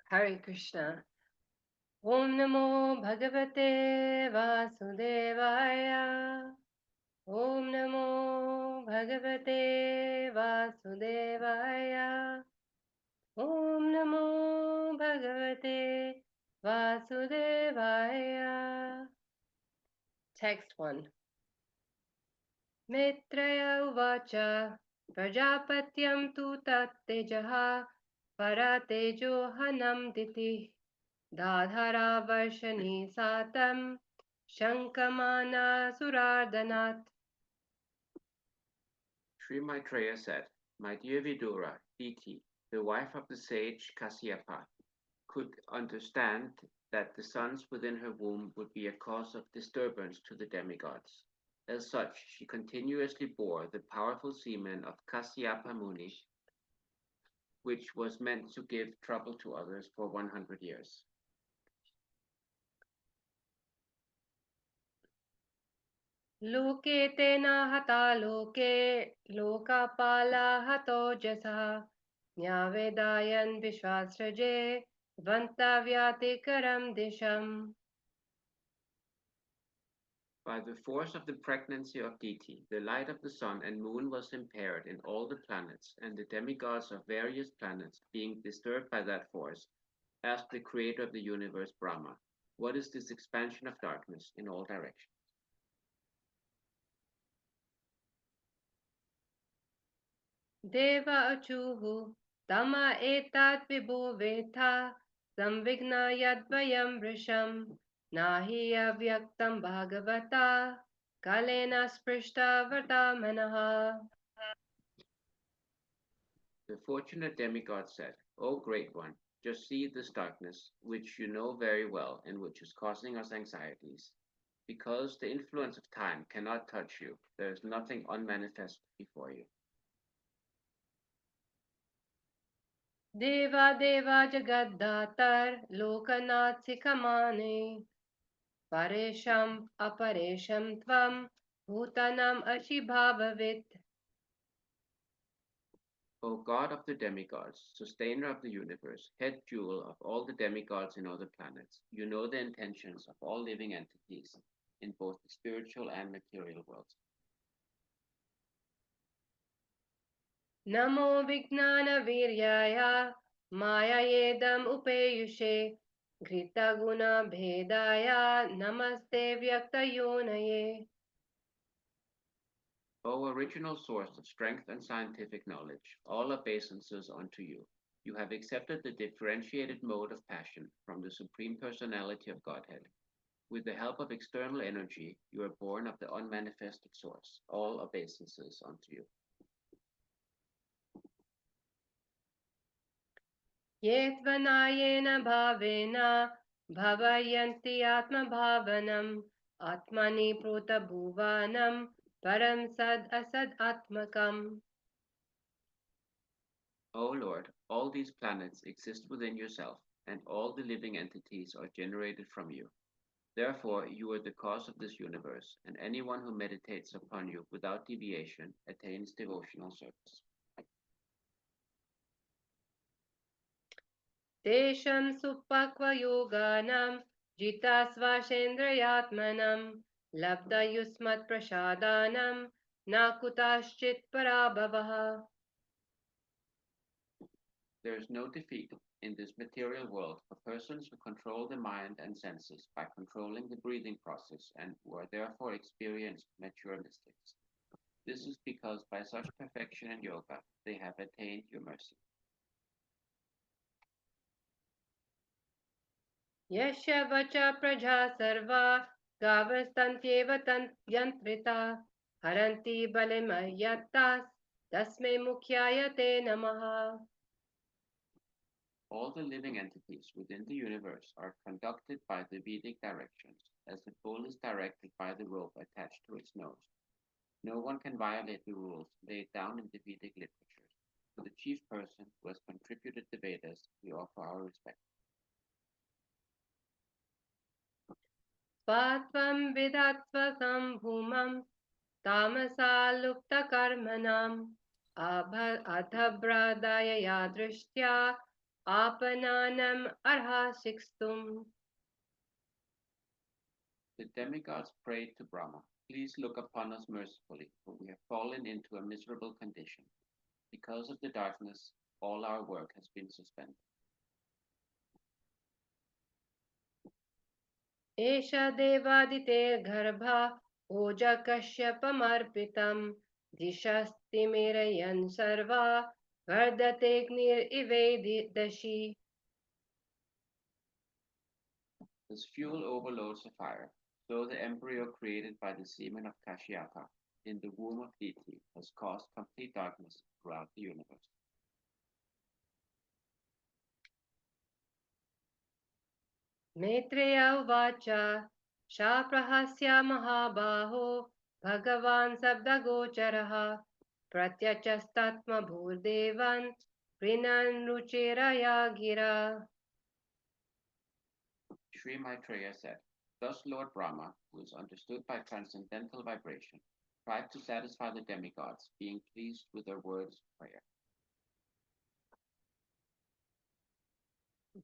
Hare Krishna. Om Namo Bhagavate Vasudevaya. Om Namo Bhagavate Vasudevaya. Om Namo Bhagavate Vasudevaya. Text 1. Mitraya Uvacha Prajapatyam tu tattejaha paratejo hanam diti Dadhara Varshani Satam Shankamana Suradhanat. Sri Maitreya said, My dear Vidura, Diti, the wife of the sage Kasyapa, could understand that the sons within her womb would be a cause of disturbance to the demigods. As such, she continuously bore the powerful semen of Kasyapa Muni, which was meant to give trouble to others for 100 years. Loke tena hata loke lokapala hato jasa Nyavedayan Vishwasraje Vantavyatikaram Disham. By the force of the pregnancy of Diti, the light of the sun and moon was impaired in all the planets, and the demigods of various planets, being disturbed by that force, asked the creator of the universe, Brahma, what is this expansion of darkness in all directions? Deva achuhu tama etat vibhu vetha samvigna yadvayam vrisham nahi avyaktam bhagavata kalena sprishta vartamanaha. The fortunate demigod said, O great one, just see this darkness, which you know very well and which is causing us anxieties. Because the influence of time cannot touch you, there is nothing unmanifest before you. Deva deva jagaddatar lokanath sikamane paresham aparesham tvam bhutanam ashibhavavit. O God of the demigods, sustainer of the universe, head jewel of all the demigods in other planets, you know the intentions of all living entities in both the spiritual and material worlds. Namo Vijnana Viryaya Maya Yedam Upeyushe Grita Guna Bhedaya Namaste Vyaktayonaye. O original source of strength and scientific knowledge, all obeisances unto you. You have accepted the differentiated mode of passion from the Supreme Personality of Godhead. With the help of external energy, you are born of the unmanifested source, all obeisances unto you. Yetvanayena Bhavena Bhavayanti Atma Bhavanam Atmani Pruta Bhuvanam Param Sad Asad Atmakam. O Lord, all these planets exist within yourself, and all the living entities are generated from you. Therefore, you are the cause of this universe, and anyone who meditates upon you without deviation attains devotional service. Tesham Supakva Yoganam Jita Svashendrayatmanam Labda Yusmat Prashadanam Nakutaschit Parabhavaha. There is no defeat in this material world for persons who control the mind and senses by controlling the breathing process and who are therefore experienced mature mystics. This is because by such perfection in yoga, they have attained your mercy. Yasya Vacha Praja Sarva Gavastantyeva Yantrita Haranti Balimayattas Tasme Mukhyaya Te Namaha. All the living entities within the universe are conducted by the Vedic directions, as the bull is directed by the rope attached to its nose. No one can violate the rules laid down in the Vedic literatures. To the chief person who has contributed the Vedas, we offer our respect. Patvam Vidatva Sambhumam Tamasa Lupta Karmanam Adhabradaya Yadrishtya Apananam arhasikstum. The demigods prayed to Brahma, "Please look upon us mercifully, for we have fallen into a miserable condition. Because of the darkness, all our work has been suspended." Esha devadite garbha oja kashyapamārpitam dishastimirayan sarva vardate gnir ivedidashi. As fuel overloads a fire, so the embryo created by the semen of Kashyapa in the womb of Diti has caused complete darkness throughout the universe. Maitreya uvacha shaprahasya mahabaho bhagavan sabdagocharaha pratyachastatma bhurdevan prinan ruchiraya gira. Sri Maitreya said, "Thus Lord Brahma, who is understood by transcendental vibration, tried to satisfy the demigods, being pleased with their words of prayer."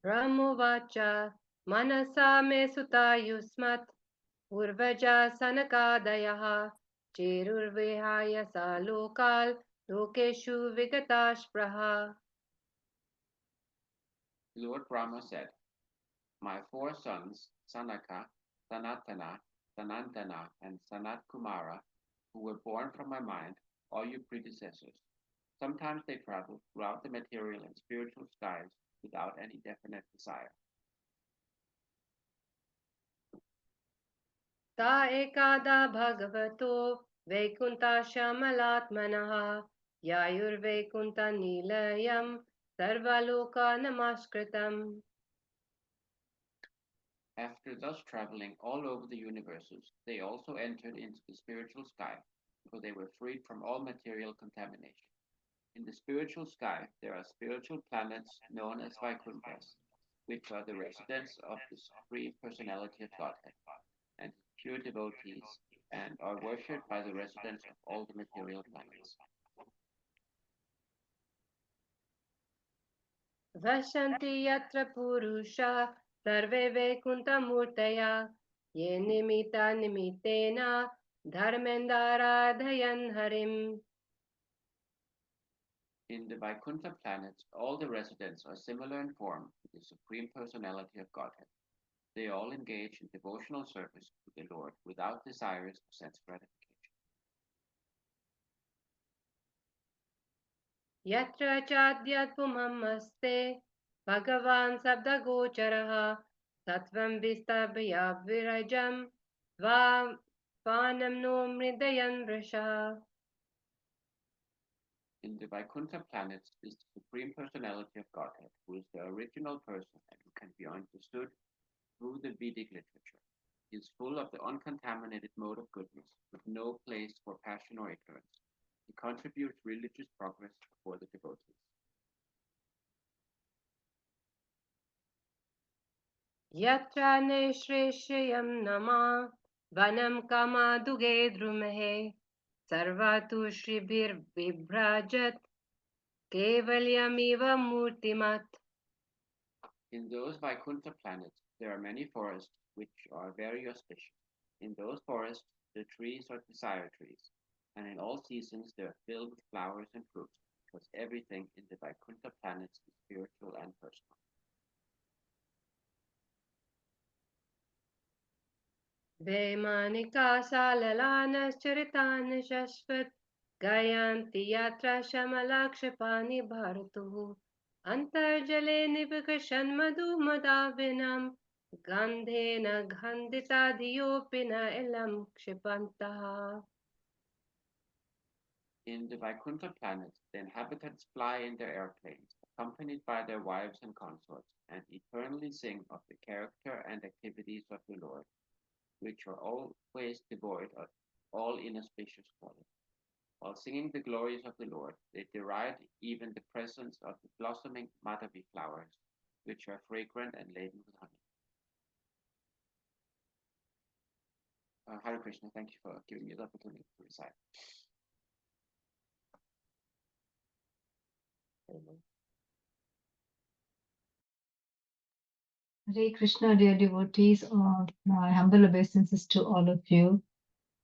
Brahmovacha manasa me suta yusmat urvaja sanakadayaha cherurvihaya sa lokal lokeshu vigatashpraha. Lord Brahma said, "My four sons, Sanaka, Sanatana, Sanandana, and Sanat Kumara, who were born from my mind, all you predecessors, sometimes they travel throughout the material and spiritual skies without any definite desire. Ta ekada bhagavato vaikuntashamalaatmanaha yayurvaikunta nilayam sarvaloka namaskritam. After thus traveling all over the universes, they also entered into the spiritual sky, for they were freed from all material contamination. In the spiritual sky, there are spiritual planets known as Vaikunthas, which are the residents of the Supreme Personality of Godhead and pure devotees, and are worshipped by the residents of all the material planets. Vashanti yatra purusha sarve vaikuntamurtaya ye nimita nimitena dharmendaradhayan harim. In the Vaikuntha planets, all the residents are similar in form to the Supreme Personality of Godhead. They all engage in devotional service to the Lord without desires of sense gratification. Yatra chadyadpumamaste bhagavan sabdagocharaha sattvam vistabhya virajam svanam no mridayan vrisha. In the Vaikuntha planets is the Supreme Personality of Godhead, who is the original person and who can be understood through the Vedic literature. He is full of the uncontaminated mode of goodness, with no place for passion or ignorance. He contributes religious progress for the devotees. Yatra neshreshayam nama vanam kama duge drumahe sarvatu shribhir vibhrajat kevalyamiva murtimat. In those Vaikuntha planets, there are many forests which are very auspicious. In those forests, the trees are desire trees, and in all seasons they are filled with flowers and fruits, because everything in the Vaikuntha planets is spiritual and personal. Vaimanika salalanas charitan shashvat gayanti yatra shamalakshapani bharatuhu antarjale nivakashan madhu madavinam gandhena gandhita diyopina ilam kshipantaha. In the Vaikuntha planets, the inhabitants fly in their airplanes, accompanied by their wives and consorts, and eternally sing of the character and activities of the Lord, which are always devoid of all inauspicious qualities. While singing the glories of the Lord, they deride even the presence of the blossoming Mataji flowers, which are fragrant and laden with honey. Hare Krishna, thank you for giving me the opportunity to recite. Hare Krishna, dear devotees, my humble obeisances to all of you,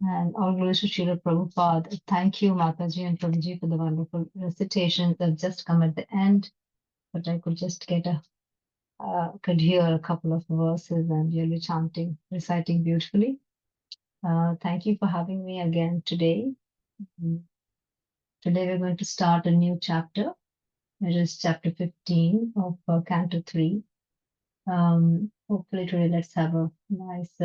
and all glories to Srila Prabhupada. Thank you, Mataji and Prabhuji, for the wonderful recitations that just come at the end, but I could just could hear a couple of verses and really chanting, reciting beautifully. Thank you for having me again today. Mm, Today we're going to start a new chapter. It is chapter 15 of Canto 3. Hopefully today let's have a nice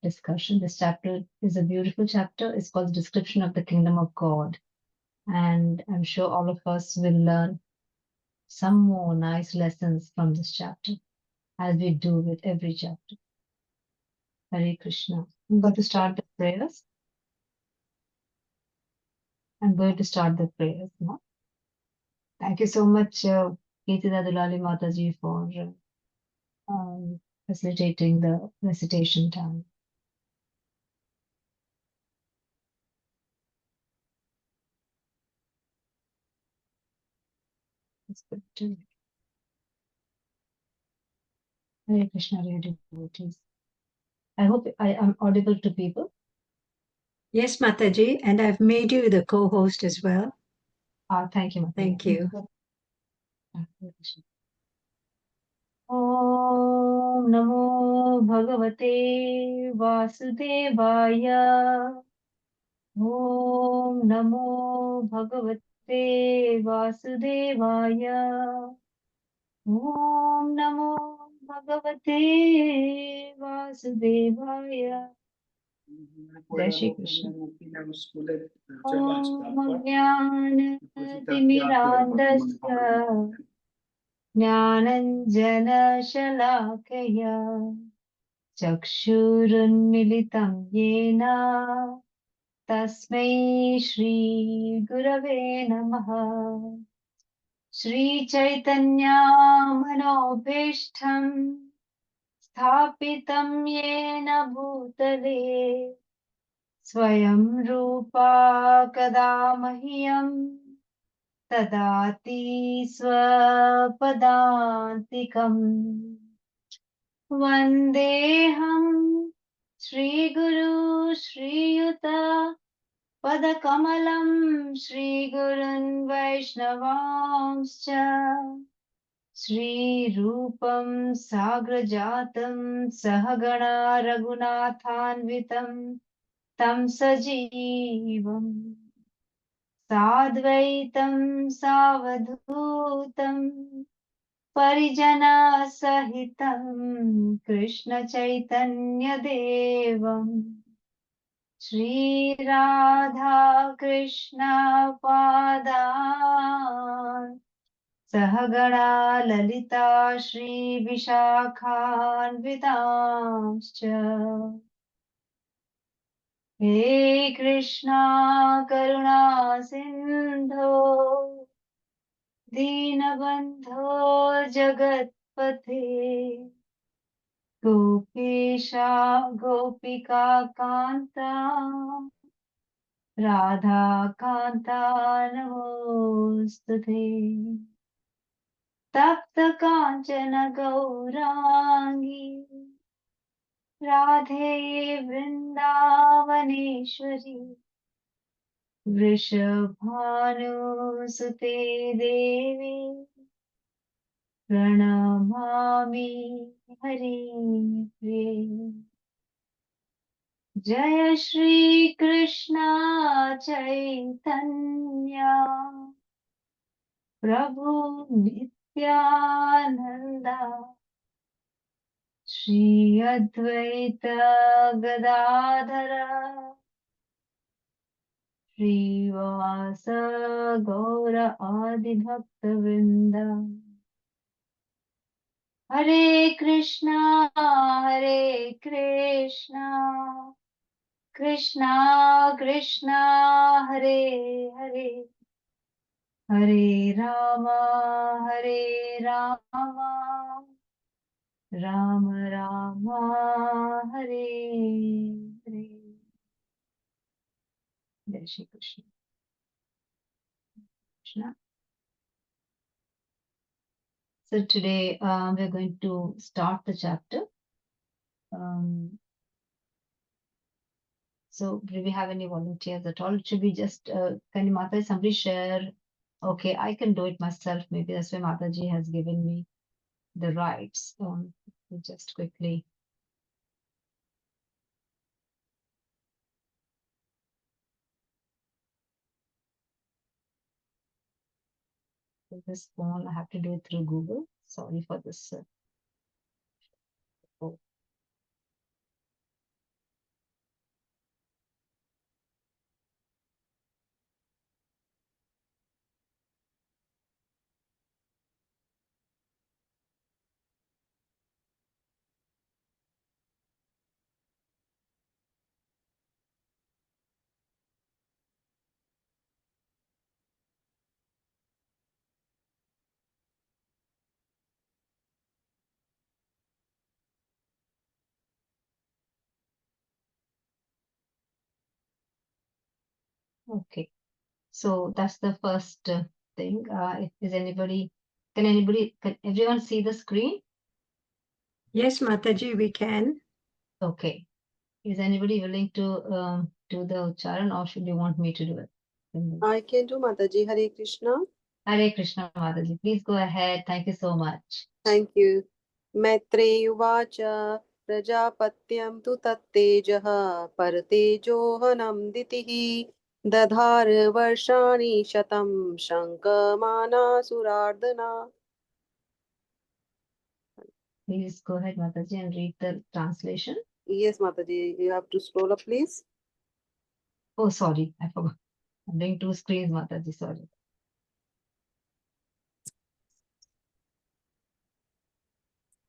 discussion. This chapter is a beautiful chapter. It's called Description of the Kingdom of God. And I'm sure all of us will learn some more nice lessons from this chapter, as we do with every chapter. Hare Krishna. I'm going to start the prayers. I'm going to start the prayers now. Thank you so much, Keetida Dulali Mataji, for facilitating the recitation time. It's good to Hare Krishna, dear devotees. I hope I am audible to people. Yes, Mataji, and I've made you the co-host as well. Thank you, Mataji. Thank you. Hare Krishna. ॐ नमो भगवते वासुदेवाय ॐ नमो भगवते वासुदेवाय ॐ नमो भगवते वासुदेवाय जय श्री कृष्ण ॐ ज्ञानतिमिरान्धस्य ज्ञानञ्जनशलाकया चक्षुरुन्मिलितं येन तस्मै श्रीगुरवे नमः श्रीचैतन्यामनोभीष्टं स्थापितं येन भूतले स्वयं रूपा कदा मह्यं ददाति स्वपदान्तिकम् वन्देऽहं श्रीगुरु श्रीयुता पदकमलं श्रीगुरुन् वैष्णवांश्च श्रीरूपं साग्रजातं सहगणा रघुनाथान्वितं तं सजीवम् साद्वैतं सावधूतं परिजनसहितं कृष्णचैतन्यदेवम् श्रीराधा कृष्णपादान् सहगणा ललिता श्रीविशाखान्वितांश्च हे कृष्णा करुणा सिन्धो दीनबन्धो जगत्पते गोपेशा गोपिका कान्ता राधा कान्ता नमोऽस्तुते तप्त काञ्चन गौराङ्गी राधे वृन्दावनेश्वरी वृषभानुसुते देवी प्रणमामि हरिप्रिये जय श्री कृष्ण चैतन्य प्रभु नित्यानंद श्री अद्वैत गदाधर श्रीवास गौर आदि भक्त वृंद हरे कृष्णा कृष्णा कृष्णा हरे हरे हरे राम राम राम हरे हरे जय Shri Krishna Krishna So today we're going to start the chapter. So do we have any volunteers at all? Should we just, can Mata, somebody share? Okay, I can do it myself. Maybe that's why Mataji has given me the rights. Just quickly. So this phone, I have to do it through Google. Sorry for this. Oh, okay. So that's the first thing. Is anybody, can everyone see the screen? Yes, Mataji, we can. Okay. Is anybody willing to do the ucharan, or should you want me to do it? I can do Mataji. Hare Krishna. Hare Krishna, Mataji. Please go ahead. Thank you so much. Thank you. Maitreyuvacha Prajapatyam tu tattejaha Partejohanam ditihi Dadhar varshani shatam Shankamana surardana. Please go ahead, Mataji, and read the translation. Yes, Mataji. You have to scroll up, please. Oh, sorry, I forgot. I'm doing two screens, Mataji. Sorry.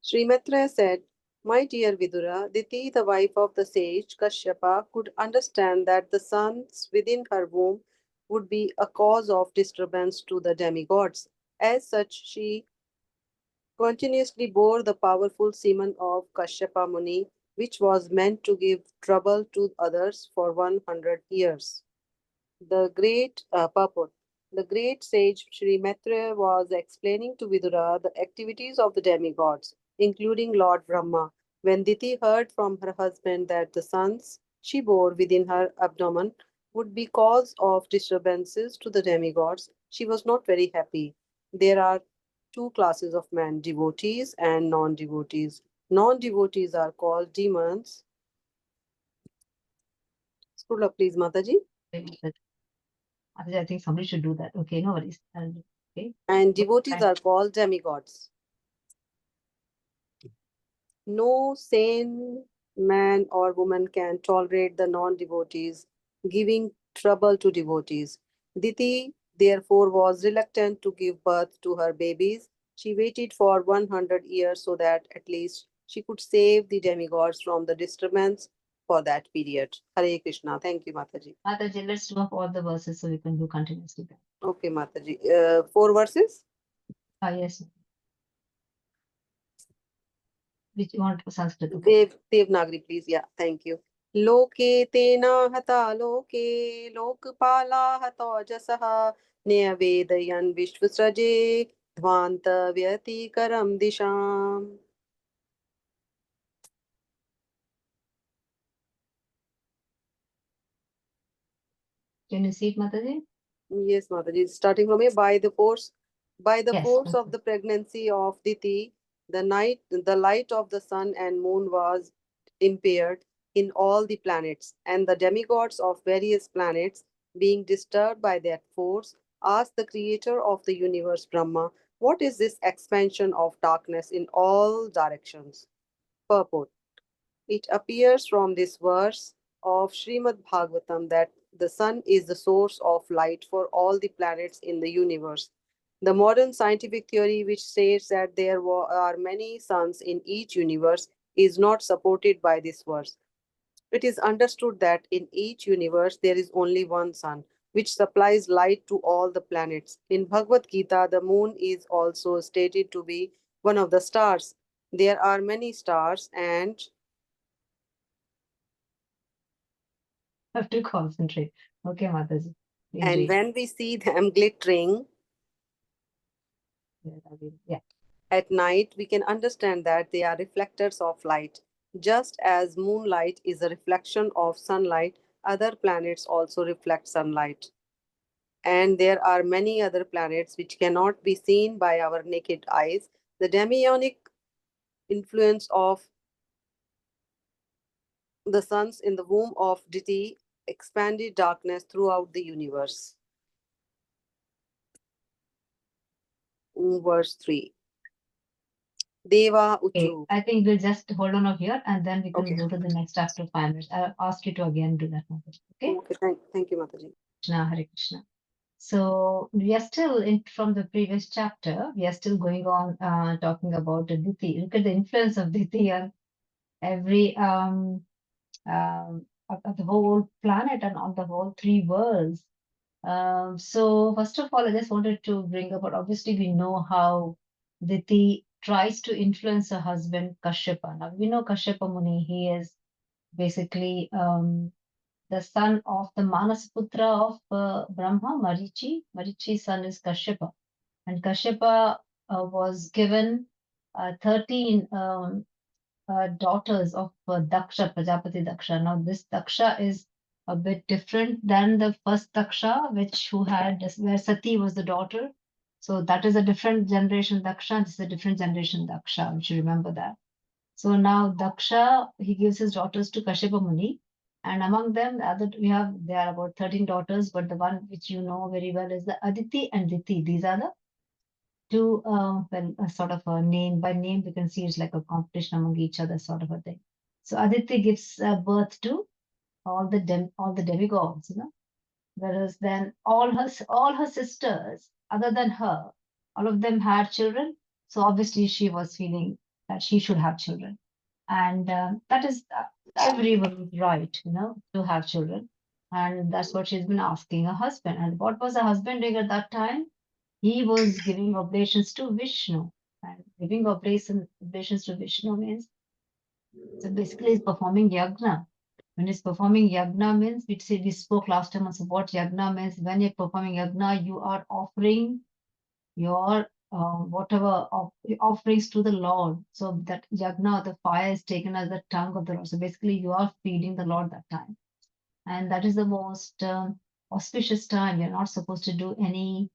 Sri Maitreya said, My dear Vidura, Diti, the wife of the sage Kashyapa, could understand that the sons within her womb would be a cause of disturbance to the demigods. As such, she continuously bore the powerful semen of Kashyapa Muni, which was meant to give trouble to others for 100 years. Purport. The great sage Sri Maitreya was explaining to Vidura the activities of the demigods, including Lord Brahma. When Diti heard from her husband that the sons she bore within her abdomen would be cause of disturbances to the demigods, she was not very happy. There are two classes of men, devotees and non-devotees. Non-devotees are called demons. Scroll up, please, Mataji. Mataji, I think somebody should do that. Okay, no worries. Okay. And devotees are called demigods. No sane man or woman can tolerate the non devotees giving trouble to devotees. Diti, therefore, was reluctant to give birth to her babies. She waited for 100 years so that at least she could save the demigods from the disturbance for that period. Hare Krishna. Thank you, Mataji. Mataji, let's do up all the verses so we can do continuously. Okay, Mataji. 4 verses? Yes. Which you want Sanskrit? Okay. Devanagari, please. Yeah, thank you. लोके तेना हता लोके लोकपाला हतोजसः न्यवेदयन् विश्वसृजे ध्वान्तव्यतिकरं दिशाम्. Can you see it, Mataji? Yes, Mataji. Starting from here, by the force Yes, of the pregnancy of Diti, the light of the sun and moon was impaired in all the planets, and the demigods of various planets, being disturbed by that force, asked the creator of the universe, Brahma, what is this expansion of darkness in all directions? Purport. It appears from this verse of Srimad Bhagavatam that the sun is the source of light for all the planets in the universe. The modern scientific theory, which states that there are many suns in each universe, is not supported by this verse. It is understood that in each universe there is only one sun, which supplies light to all the planets. In Bhagavad Gita, the moon is also stated to be one of the stars. There are many stars, and have to concentrate. Okay, Mataji. when we see them glittering, Yeah. At night, we can understand that they are reflectors of light. Just as moonlight is a reflection of sunlight, other planets also reflect sunlight. And there are many other planets which cannot be seen by our naked eyes. The demionic influence of the suns in the womb of Diti expanded darkness throughout the universe. Verse 3. Deva Okay, Uchu. I think we'll just hold on over here and then we can Okay. go to the next after 5 minutes. I'll ask you to again do that, Mataji. Okay? Okay, thank you, Mataji. Krishna, Hare Krishna. So we are still in from the previous chapter. We are still going on talking about the Diti. Look at the influence of Diti on every of the whole planet and on the whole three worlds. So first of all, I just wanted to bring about, obviously we know how Diti tries to influence her husband Kashyapa. Now we know Kashyapa Muni, he is basically the son of the Manasputra of Brahma, Marichi. Marichi's son is Kashyapa. And Kashyapa was given 13 daughters of Daksha, Prajapati Daksha. Now, this Daksha is a bit different than the first Daksha, where Sati was the daughter. So that is a different generation Daksha. This is a different generation Daksha. We should remember that. So now Daksha, he gives his daughters to Kashyapa Muni. And among them, there are about 13 daughters, but the one which you know very well is the Aditi and Diti. These are the two, a sort of a name by name, we can see it's like a competition among each other, sort of a thing. So Aditi gives birth to all the demigods, whereas then all her sisters, other than her, all of them had children. So obviously she was feeling that she should have children, and that is everyone's right, to have children, and that's what she's been asking her husband. And what was her husband doing at that time? He was giving oblations to Vishnu. And giving oblations to Vishnu means, so basically he's performing yagna. When he's performing yagna means, we spoke last time also what yagna means. When you're performing yagna, you are offering your whatever offerings to the Lord. So that yagna, the fire is taken as the tongue of the Lord. So basically you are feeding the Lord that time. And that is the most auspicious time. You're not supposed to do any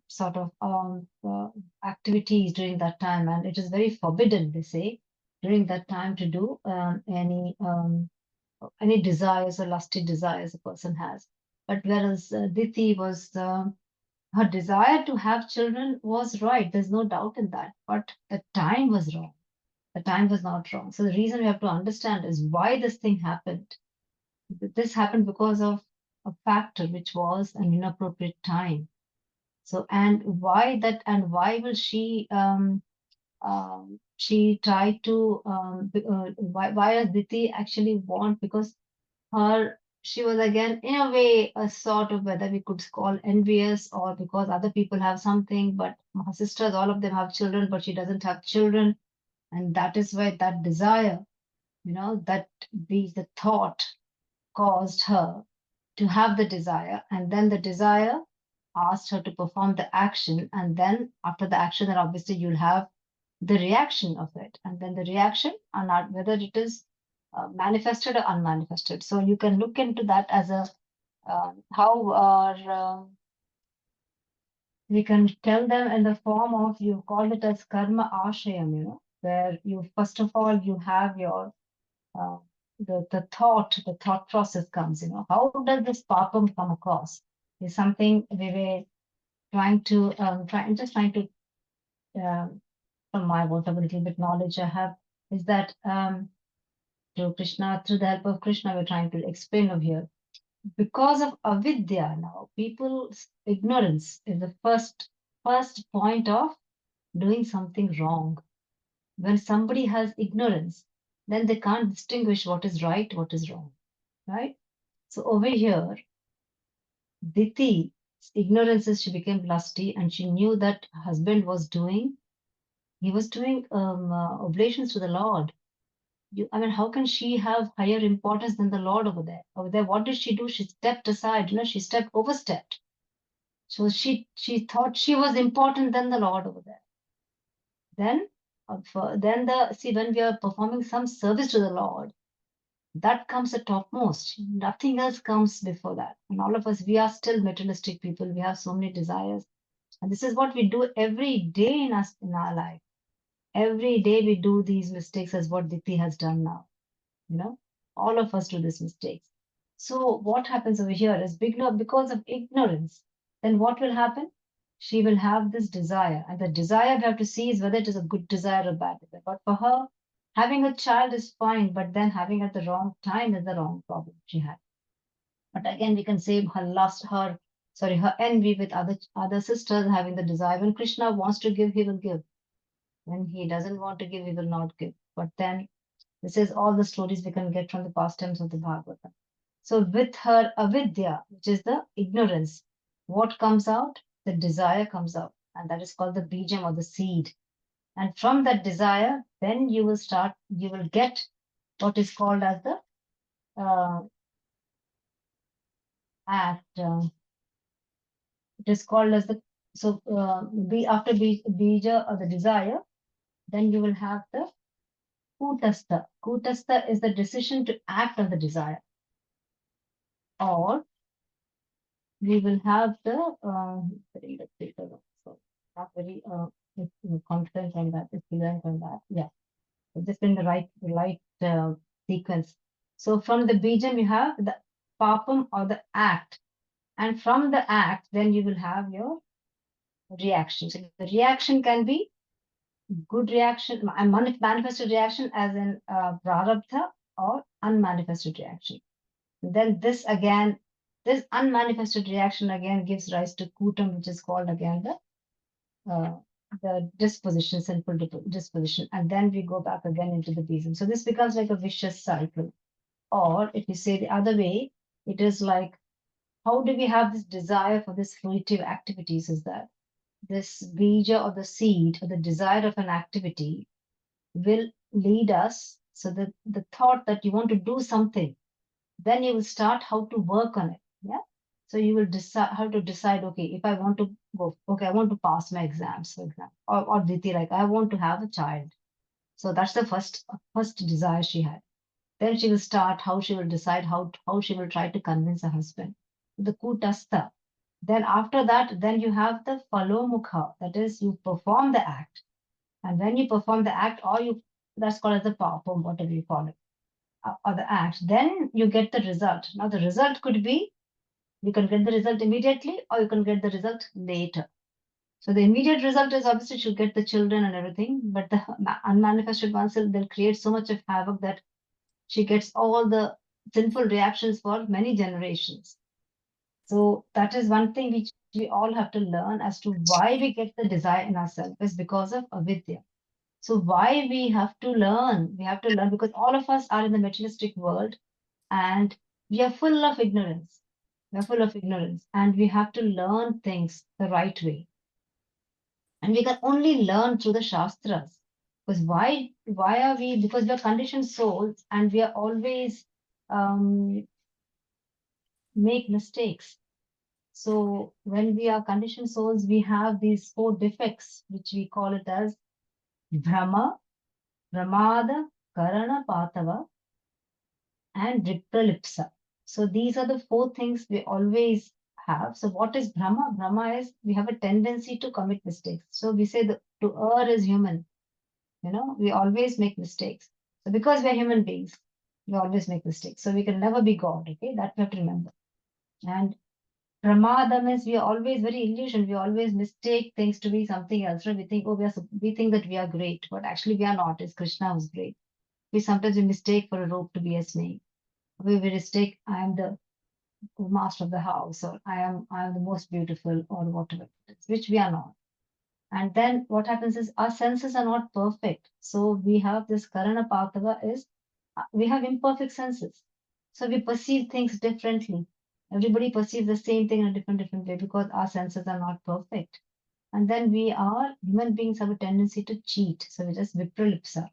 sort of activities during that time, and it is very forbidden, they say, during that time to do any desires or lusty desires a person has. But whereas Diti was her desire to have children was right. There's no doubt in that. But the time was wrong. The time was not wrong. So the reason we have to understand is why this thing happened. This happened because of a factor which was an inappropriate time. So, and why will she try to, why does Diti actually want? Because she was again, in a way, a sort of, whether we could call envious, or because other people have something, but her sisters, all of them have children, but she doesn't have children. And that is why that desire, the thought caused her to have the desire, and then the desire asked her to perform the action, and then after the action, then obviously you'll have the reaction of it, and then the reaction, and not whether it is manifested or unmanifested. So you can look into that as a how we can tell them in the form of, you call it as karma ashayam, where you first of all you have your uh, the thought process comes, how does this papam come across is something we were trying to trying to from my whatever little bit knowledge I have, is that through the help of Krishna, we're trying to explain over here. Because of avidya, now people's ignorance is the first point of doing something wrong. When somebody has ignorance, then they can't distinguish what is right, what is wrong, right? So over here, Diti, ignorance is she became lusty, and she knew that her husband he was doing oblations to the Lord. I mean, how can she have higher importance than the Lord over there? Over there, what did she do? She stepped aside, she overstepped. So she thought she was important than the Lord over there. Then, when we are performing some service to the Lord, that comes at topmost. Nothing else comes before that. And all of us, we are still materialistic people. We have so many desires, and this is what we do every day in our life. Every day we do these mistakes, as what Diti has done now. You know, all of us do these mistakes. So what happens over here is because of ignorance. Then what will happen? She will have this desire, and the desire we have to see is whether it is a good desire or bad desire. But for her, having a child is fine, but then having at the wrong time is the wrong problem she had. But again, we can say her envy with other sisters having the desire. When Krishna wants to give, he will give. When he doesn't want to give, he will not give. But then this is all the stories we can get from the pastimes of the Bhagavatam. So with her avidya, which is the ignorance, what comes out? The desire comes out, and that is called the bijam or the seed. And from that desire, then you will get what is called as the act. It is called as the after bija or the desire, then you will have the kutastha. Kutastha is the decision to act on the desire, or we will have the so not very confident on that, excellent on that. Yeah, just in the right sequence. So from the bijam you have the papam or the act, and from the act then you will have your reaction. So the reaction can be good reaction, manifested reaction as in prarabdha, or unmanifested reaction. Then this unmanifested reaction again gives rise to kutam, which is called again the disposition, sinful disposition, and then we go back again into the bijam. So this becomes like a vicious cycle. Or if you say the other way, it is like, how do we have this desire for this fruitive activities? Is that this bija or the seed or the desire of an activity will lead us. So the thought that you want to do something, then you will start how to work on it. Yeah. So you will decide how to decide, okay, if I want to go, okay, I want to pass my exams, for example, or Diti, like I want to have a child. So that's the first desire she had. Then she will start how she will decide how she will try to convince her husband. The kutastha. Then after that, then you have the falomukha, that is, you perform the act. And when you perform the act, that's called as the papam, whatever you call it, or the act, then you get the result. Now the result could be, you can get the result immediately, or you can get the result later. So the immediate result is obviously she'll get the children and everything, but the unmanifested ones they'll create so much of havoc that she gets all the sinful reactions for many generations. So that is one thing which we all have to learn as to why we get the desire in ourselves is because of avidya. So why we have to learn? We have to learn because all of us are in the materialistic world and we are full of ignorance. We are full of ignorance and we have to learn things the right way. And we can only learn through the Shastras. Because why are we? Because we are conditioned souls and we are always make mistakes. So when we are conditioned souls, we have these 4 defects, which we call it as Brahma, Pramada, Karana, Patava, and Vipralipsa. So these are the 4 things we always have. So what is Brahma? Brahma is we have a tendency to commit mistakes. So we say that to err is human. We always make mistakes. So because we are human beings, we always make mistakes. So we can never be God. Okay, that we have to remember. And Pramada means we are always very illusioned. We always mistake things to be something else. Right? We think, oh, we think that we are great, but actually we are not. It's Krishna who's great. We mistake for a rope to be a snake. We mistake I am the master of the house, or I am the most beautiful, or whatever it is, which we are not. And then what happens is our senses are not perfect. So we have this Karana Patava is we have imperfect senses. So we perceive things differently. Everybody perceives the same thing in a different way because our senses are not perfect. And then human beings have a tendency to cheat. So we just vipralipsa.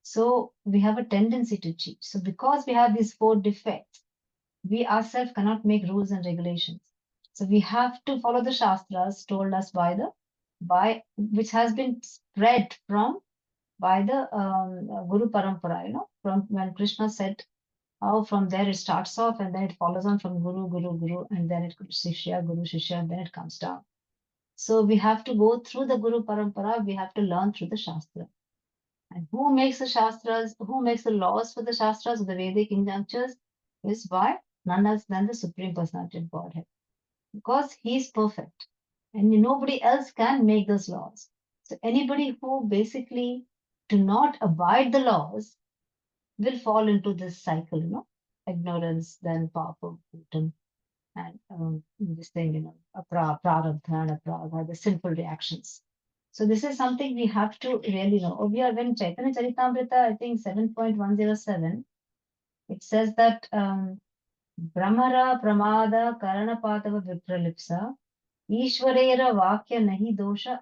So we have a tendency to cheat. So because we have these 4 defects, we ourselves cannot make rules and regulations. So we have to follow the Shastras told us by the which has been spread by the Guru Parampara, from when Krishna said how from there it starts off and then it follows on from Guru, and then it Guru Shishya, and then it comes down. So we have to go through the Guru Parampara, we have to learn through the Shastra. And who makes the Shastras, who makes the laws for the Shastras, or the Vedic injunctions, is by none other than the Supreme Personality of Godhead. Because he is perfect and nobody else can make those laws. So anybody who basically do not abide the laws will fall into this cycle, ignorance, then powerful, and this thing, prarabdha and aprarabdha, the sinful reactions. So this is something we have to really know. When Chaitanya Charitamrita, I think 7.107, it says that Brahmara Pramada Karanapatava Vipralipsa Ishwarera Vakya Nahi Dosha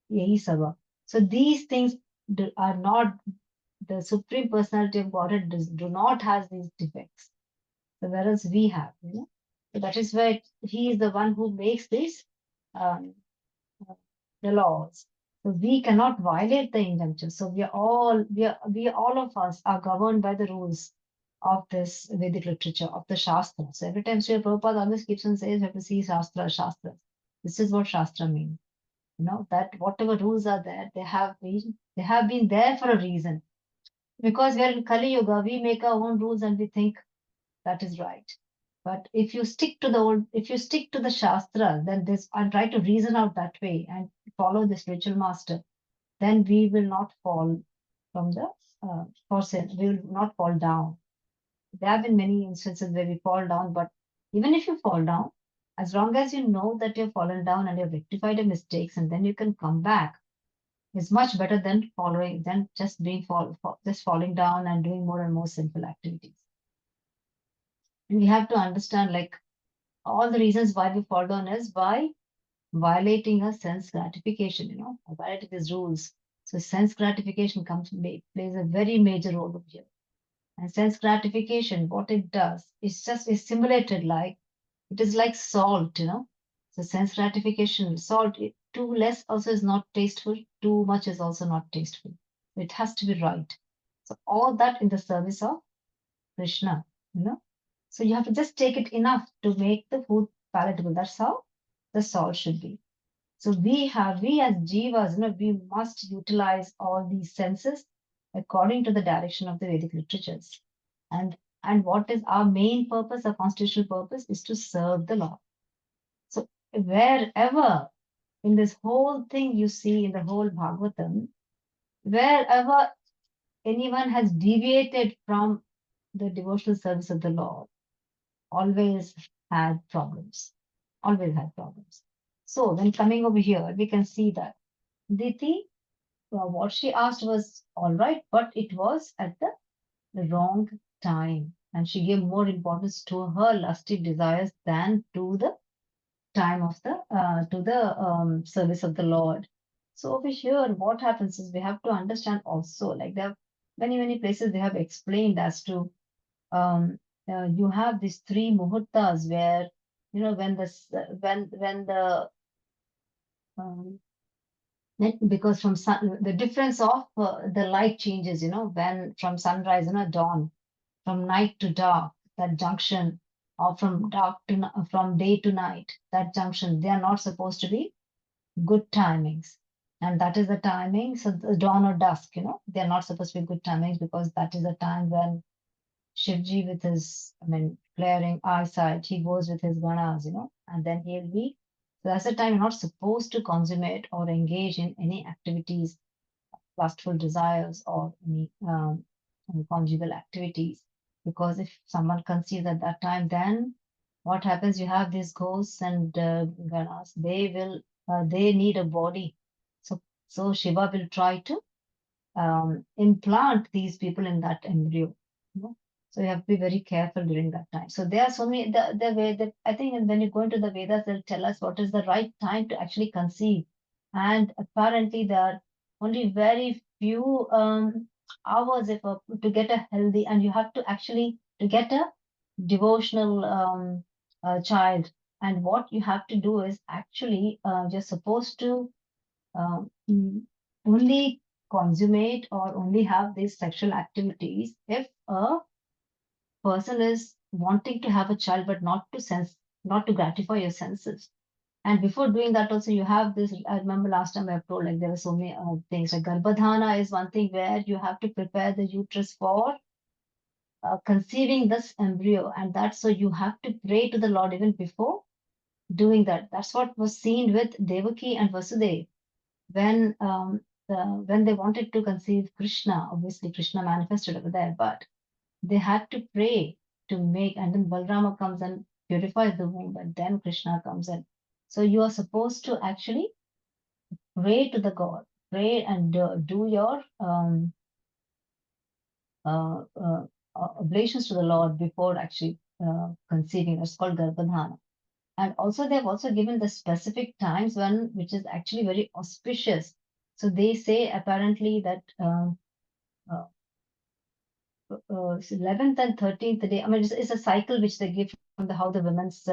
Yahi Sava. So these things are not, the Supreme Personality of Godhead do not have these defects. So whereas we have, So that is why he is the one who makes this the laws. So we cannot violate the injunctions. So we all of us are governed by the rules of this Vedic literature, of the Shastra. So every time Srila Prabhupada always keeps on saying, you have to see Shastras. This is what Shastra means. That whatever rules are there, they have been there for a reason. Because we're in Kali Yuga, we make our own rules and we think that is right. But if you stick to the Shastra, then and try to reason out that way and follow the spiritual master, then we will not fall from the sin. We will not fall down. There have been many instances where we fall down, but even if you fall down, as long as you know that you've fallen down and you've rectified your mistakes, and then you can come back, is much better than just falling down and doing more and more sinful activities. And we have to understand, like, all the reasons why we fall down is by violating a sense gratification, violating these rules. So sense gratification plays a very major role over here. And sense gratification, what it does, is simulated like, it is like salt, So sense gratification, salt, too less also is not tasteful, too much is also not tasteful. It has to be right. So all that in the service of Krishna, So you have to just take it enough to make the food palatable. That's how the salt should be. So we as jivas, we must utilize all these senses according to the direction of the Vedic literatures. And what is our main purpose, our constitutional purpose, is to serve the Lord. So wherever in this whole thing you see in the whole Bhagavatam, wherever anyone has deviated from the devotional service of the Lord, always had problems. So when coming over here, we can see that Diti, what she asked was all right, but it was at the wrong time. And she gave more importance to her lusty desires than to the time of the service of the Lord. So over here, what happens is we have to understand also, like there are many places they have explained as to you have these three muhurtas where when the because from the difference of the light changes, when from sunrise, dawn, from night to dark, that junction, or from day to night, that junction, they are not supposed to be good timings. And that is the timing. So the dawn or dusk, they are not supposed to be good timings, because that is the time when Shivji, with his, glaring eyesight, he goes with his ganas, and then he'll be. So that's the time you're not supposed to consummate or engage in any activities, lustful desires, or any conjugal activities. Because if someone conceives at that time, then what happens? You have these ghosts and ganas. They need a body. So Shiva will try to implant these people in that embryo. So you have to be very careful during that time. So there are so many, the way that I think when you go into the Vedas, they'll tell us what is the right time to actually conceive. And apparently there are only very few hours to get a healthy, and you have to actually, to get a devotional child. And what you have to do is actually, you're supposed to only consummate or only have these sexual activities if a person is wanting to have a child but not to gratify your senses. And before doing that also you have this, I remember last time I've told, like there are so many things, like garbhadhana is one thing where you have to prepare the uterus for conceiving this embryo, and that's so you have to pray to the Lord even before doing that. That's what was seen with Devaki and Vasudeva when when they wanted to conceive Krishna. Obviously Krishna manifested over there, but they had to pray to make, and then Balrama comes and purifies the womb, and then Krishna comes in. So you are supposed to actually pray to the God, pray and do your uh, uh, oblations to the Lord before actually conceiving. That's called Garbhadhana. And also they've also given the specific times when, which is actually very auspicious. So they say apparently that uh, 11th and 13th day, I mean, it's a cycle which they give from how the women's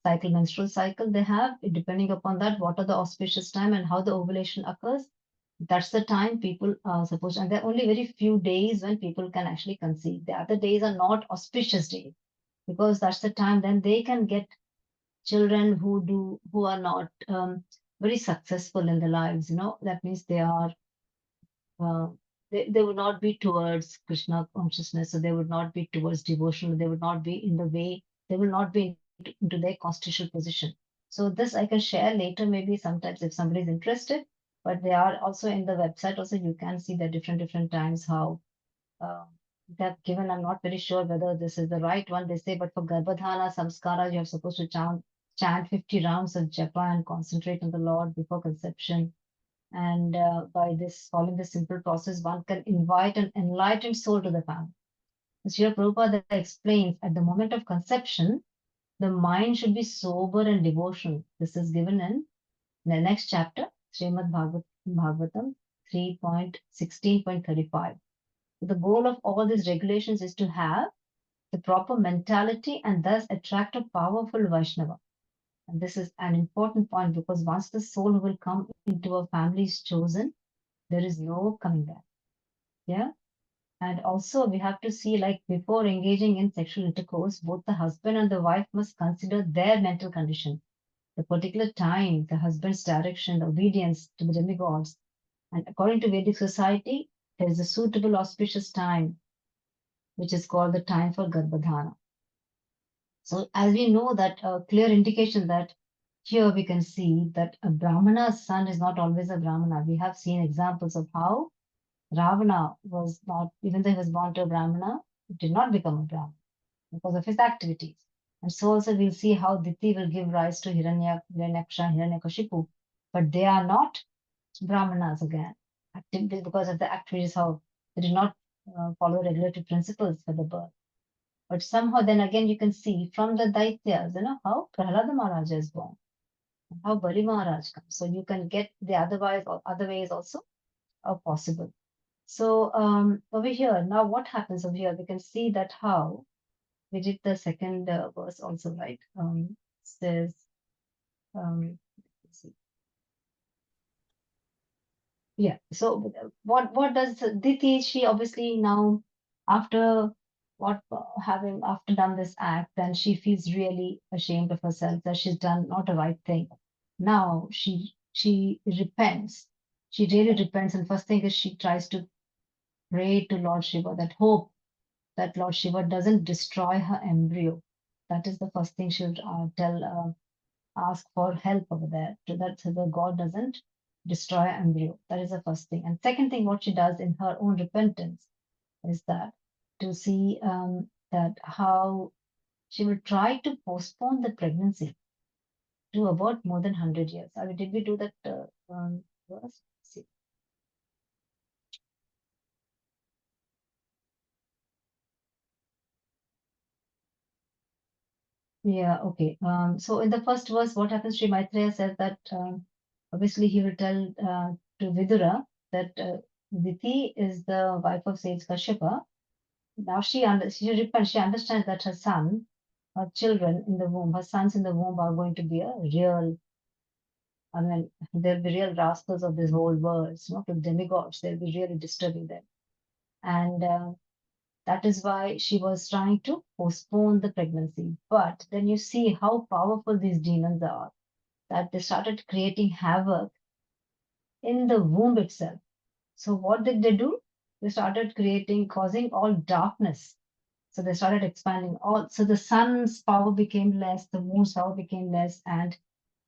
cycle, menstrual cycle they have, depending upon that, what are the auspicious time and how the ovulation occurs. That's the time people are supposed, and there are only very few days when people can actually conceive. The other days are not auspicious days because that's the time then they can get children who are not very successful in their lives. That means they are uh, they would not be towards Krishna consciousness, so they would not be towards devotion, they would not be in the way, they will not be into their constitutional position. So this I can share later, maybe sometimes if somebody is interested, but they are also in the website. Also, you can see the different times how uh, they've given. I'm not very sure whether this is the right one, they say, but for Garbhadhana Samskara, you're supposed to chant 50 rounds of japa and concentrate on the Lord before conception. And by this, following this simple process, one can invite an enlightened soul to the family. Srila Prabhupada explains at the moment of conception, the mind should be sober and devotional. This is given in the next chapter, Srimad Bhagavatam 3.16.35. The goal of all these regulations is to have the proper mentality and thus attract a powerful Vaishnava. And this is an important point because once the soul will come into a family is chosen, there is no coming back. Yeah. And also we have to see, like, before engaging in sexual intercourse, both the husband and the wife must consider their mental condition, the particular time, the husband's direction, the obedience to the demigods. And according to Vedic society, there is a suitable auspicious time, which is called the time for Garbhadhana. So as we know that a clear indication that here we can see that a Brahmana's son is not always a Brahmana. We have seen examples of how Ravana was not, even though he was born to a Brahmana, did not become a Brahmana because of his activities. And so also we'll see how Diti will give rise to Hiranyaksha, Hiranyakashipu, but they are not Brahmanas again, because of the activities, how they did not follow regulatory principles for the birth. But somehow then again you can see from the Daityas, how Prahlada Maharaj is born, how Bali Maharaj comes. So you can get the other ways also are possible. So over here, now what happens over here? We can see that how we did the second verse also, right? Says, let's see. Yeah. So what does Diti? She obviously now after having after done this act, then she feels really ashamed of herself that she's done not a right thing. Now she repents. She really repents, and first thing is she tries to pray to Lord Shiva that hope that Lord Shiva doesn't destroy her embryo. That is the first thing she'll ask for help over there, so that the God doesn't destroy her embryo. That is the first thing. And second thing, what she does in her own repentance is that to see that how she will try to postpone the pregnancy to about more than 100 years. I mean, did we do that verse? Let's see. Yeah, okay. So in the first verse, what happens? Sri Maitreya says that obviously he will tell to Vidura that Diti is the wife of sage Kashyapa. Now she repents, she understands that her son, her children in the womb, her sons in the womb are going to be a real I mean, they'll be real rascals of this whole world, to demigods. They'll be really disturbing them. And that is why she was trying to postpone the pregnancy. But then you see how powerful these demons are, that they started creating havoc in the womb itself. So what did they do? They started causing all darkness. So they started expanding all. So the sun's power became less, the moon's power became less, and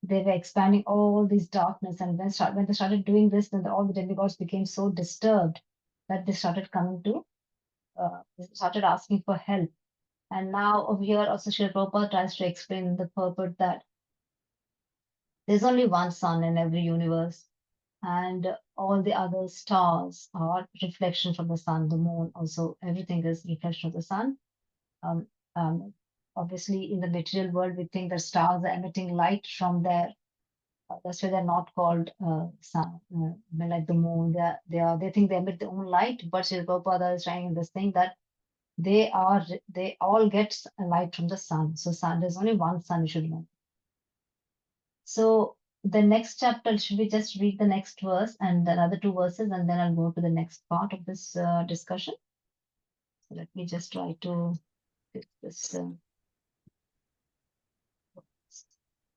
they were expanding all these darkness. And when they started doing this, then all the demigods became so disturbed that they started coming to, they started asking for help. And now over here, also Srila Prabhupada tries to explain the purport that there's only one sun in every universe, and all the other stars are reflection from the sun, the moon, also everything is reflection of the sun. Um, um, Obviously, in the material world, we think that stars are emitting light from their. That's why they're not called sun, like the moon. They think they emit their own light, but Srila Prabhupada is trying this thing that they all get light from the sun. So sun, there's only one sun, you should know. So the next chapter, should we just read the next verse and the other two verses, and then I'll go to the next part of this discussion. So let me just try to get this.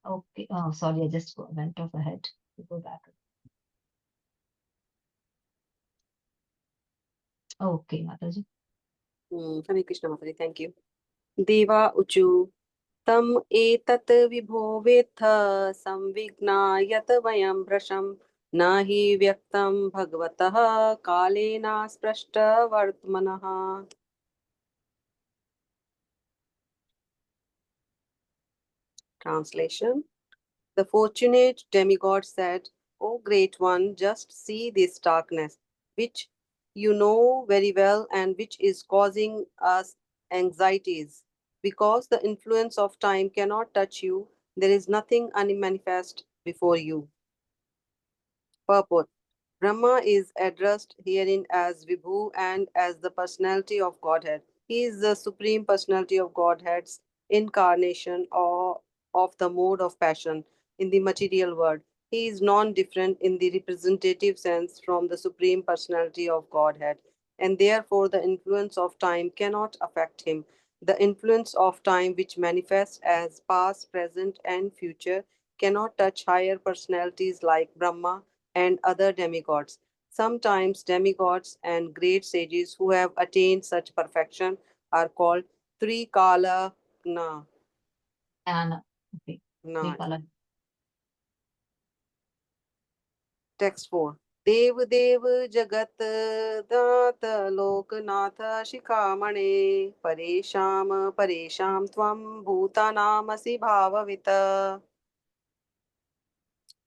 Okay. Oh, sorry, I just went off ahead. Go back. Okay, Mataji. Hare Krishna Mataji, thank you. Deva Uchu Tam etat vibho vetha samvignayat vayam brasham nahi vyaktam bhagvatah kalena sprashta vartmanaha. Translation. The fortunate demigod said, O great one, just see this darkness, which you know very well and which is causing us anxieties. Because the influence of time cannot touch you, there is nothing unmanifest before you. Purport. Brahma is addressed herein as Vibhu and as the personality of Godhead. He is the supreme personality of Godhead's incarnation or of the mode of passion in the material world. He is non-different in the representative sense from the supreme personality of Godhead, and therefore the influence of time cannot affect him. The influence of time, which manifests as past, present, and future, cannot touch higher personalities like Brahma and other demigods. Sometimes demigods and great sages who have attained such perfection are called Trikala Na. Anna. Okay. Na. Tripala. Text 4. देव देव जगत दात लोकनाथ शिखामणे परेशाम परेशाम त्वं भूतानामसि भाववित.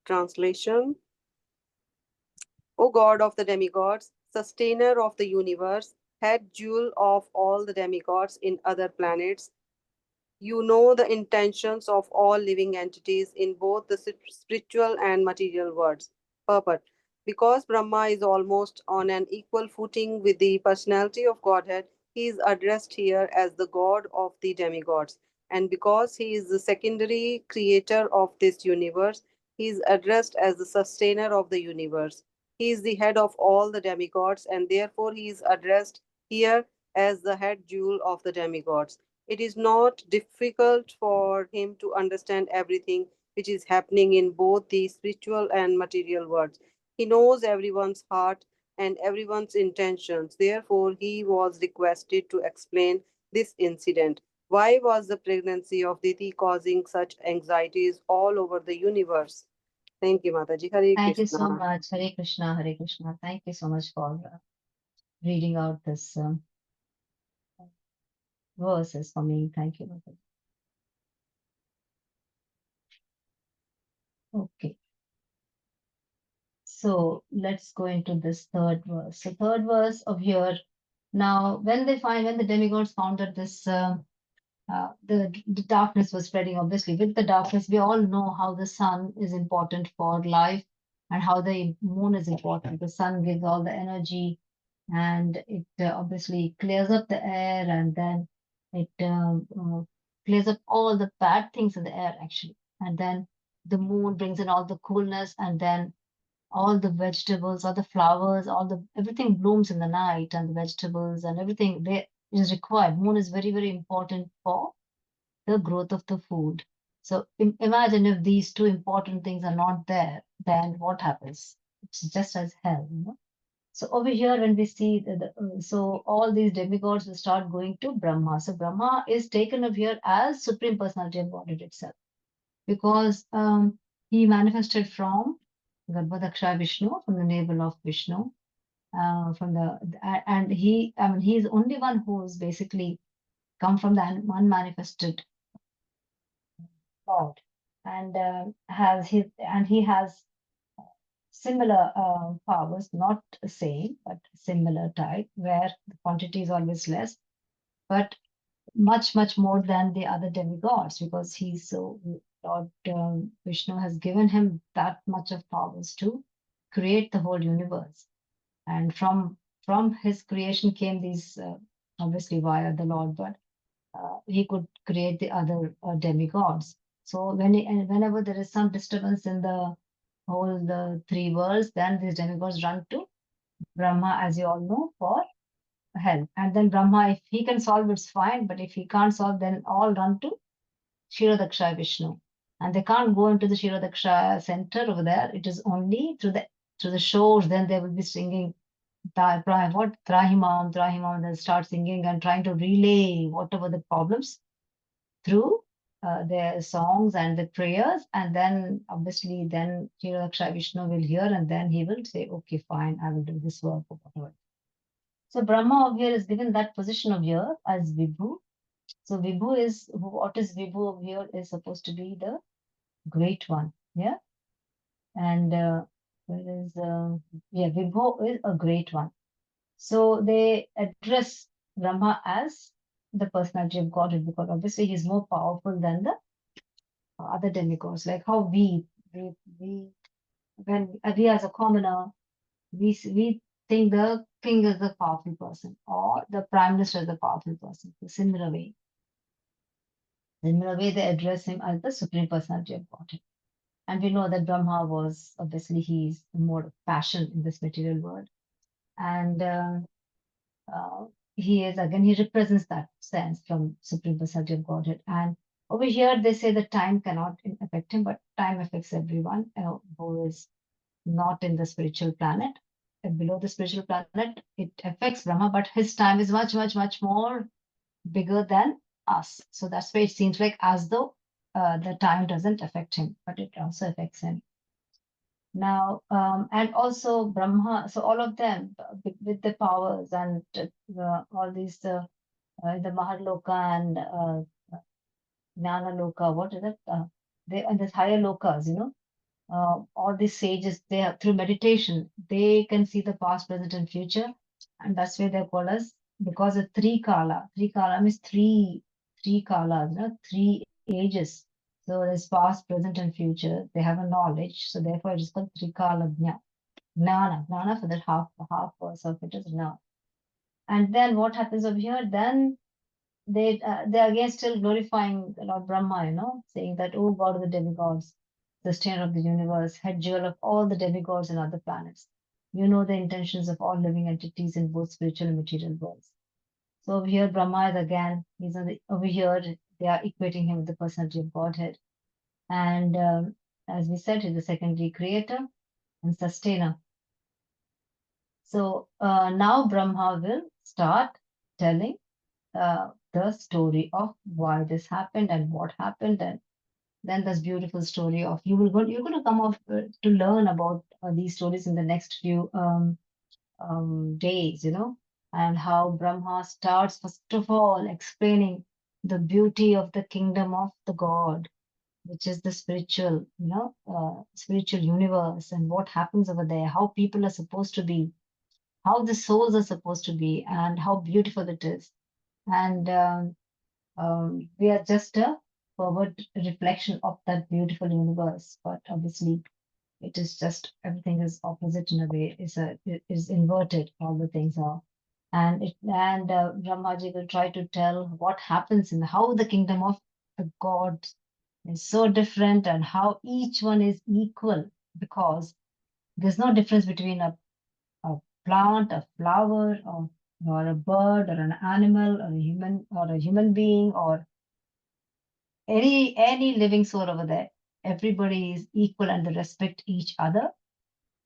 Translation. O God of the demigods, sustainer of the universe, head jewel of all the demigods in other planets, you know the intentions of all living entities in both the spiritual and material worlds. Purport. Because Brahma is almost on an equal footing with the personality of Godhead, he is addressed here as the God of the demigods. And because he is the secondary creator of this universe, he is addressed as the sustainer of the universe. He is the head of all the demigods, and therefore he is addressed here as the head jewel of the demigods. It is not difficult for him to understand everything which is happening in both the spiritual and material worlds. He knows everyone's heart and everyone's intentions. Therefore, he was requested to explain this incident. Why was the pregnancy of Diti causing such anxieties all over the universe? Thank you, Mataji. Hare Thank you so Krishna. much. Hare Krishna, Hare Krishna. Thank you so much for reading out this verses for me. Thank you, Mataji. Okay. So let's go into this third verse. So third verse of here. Now, when the demigods found that the darkness was spreading, obviously with the darkness, we all know how the sun is important for life and how the moon is important. The sun gives all the energy, and it obviously clears up the air, and then it clears up all the bad things in the air actually. And then the moon brings in all the coolness, and then all the vegetables, all the flowers, everything blooms in the night, and the vegetables and everything they is required. Moon is very, very important for the growth of the food. So imagine if these two important things are not there, then what happens? It's just as hell, you know. So over here, when we see so all these demigods will start going to Brahma. So Brahma is taken up here as Supreme Personality of Godhead itself, because he manifested from Garbhodaksha Vishnu, from the navel of Vishnu, and I mean, he is only one who is basically come from the unmanifested God, and he has similar powers, not the same, but similar type, where the quantity is always less, but much, much more than the other demigods, because he's so, Lord Vishnu has given him that much of powers to create the whole universe. And from his creation came these, obviously via the Lord, but he could create the other demigods. So and whenever there is some disturbance in the three worlds, then these demigods run to Brahma, as you all know, for help. And then Brahma, if he can solve, it's fine. But if he can't solve, then all run to Kshirodaksha Vishnu. And they can't go into the Kshirodaksha center over there. It is only through the shores. Then they will be singing what Trahimam, Trahimam. They'll start singing and trying to relay whatever the problems through their songs and the prayers, and then obviously then Kshirodaksha Vishnu will hear, and then he will say, okay, fine, I will do this work or whatever. So Brahma over here is given that position of here as Vibhu. So Vibhu is, what is Vibhu over here is supposed to be the great one, yeah? And where is, yeah, Vibhu is a great one. So they address Brahma as the personality of Godhead, because obviously he's more powerful than the other demigods, like how we when we as a commoner, we think the king is the powerful person or the prime minister is the powerful person. Similar way, they address him as the supreme personality of Godhead. And we know that Brahma was obviously he's more of passion in this material world, and uh, he represents that sense from supreme personality of Godhead. And over here they say that time cannot affect him, but time affects everyone who is not in the spiritual planet. Below the spiritual planet, it affects Brahma, but his time is much, much, much more bigger than us. So that's why it seems like as though the time doesn't affect him, but it also affects him. Now, and also Brahma, so all of them with the powers and all these, the Mahaloka and Jnana Loka, what is it? They and there's higher lokas, all these sages, they have through meditation, they can see the past, present, and future, and that's why they're called as, because of three kala. Three kala means three kalas, three ages. So there's past, present, and future. They have a knowledge, so therefore it is called three kala gnana for that half verse of it is now. And then what happens over here? Then they again still glorifying the Lord Brahma, saying that, oh God of the demigods, sustainer of the universe, head jewel of all the demigods and other planets. You know the intentions of all living entities in both spiritual and material worlds. So over here, Brahma is again, over here, they are equating him with the personality of Godhead. And as we said, he's the secondary creator and sustainer. So now Brahma will start telling the story of why this happened and what happened, and then this beautiful story of you're going to come off to learn about these stories in the next few days, and how Brahma starts first of all explaining the beauty of the kingdom of the God, which is the spiritual, spiritual universe, and what happens over there, how people are supposed to be, how the souls are supposed to be, and how beautiful it is. And we are just a forward reflection of that beautiful universe, but obviously it is just everything is opposite in a way, it is inverted, all the things are. And Brahmaji will try to tell what happens in how the kingdom of the gods is so different, and how each one is equal, because there's no difference between a plant, a flower, or a bird, or an animal, or a human being, or any living soul over there. Everybody is equal and they respect each other.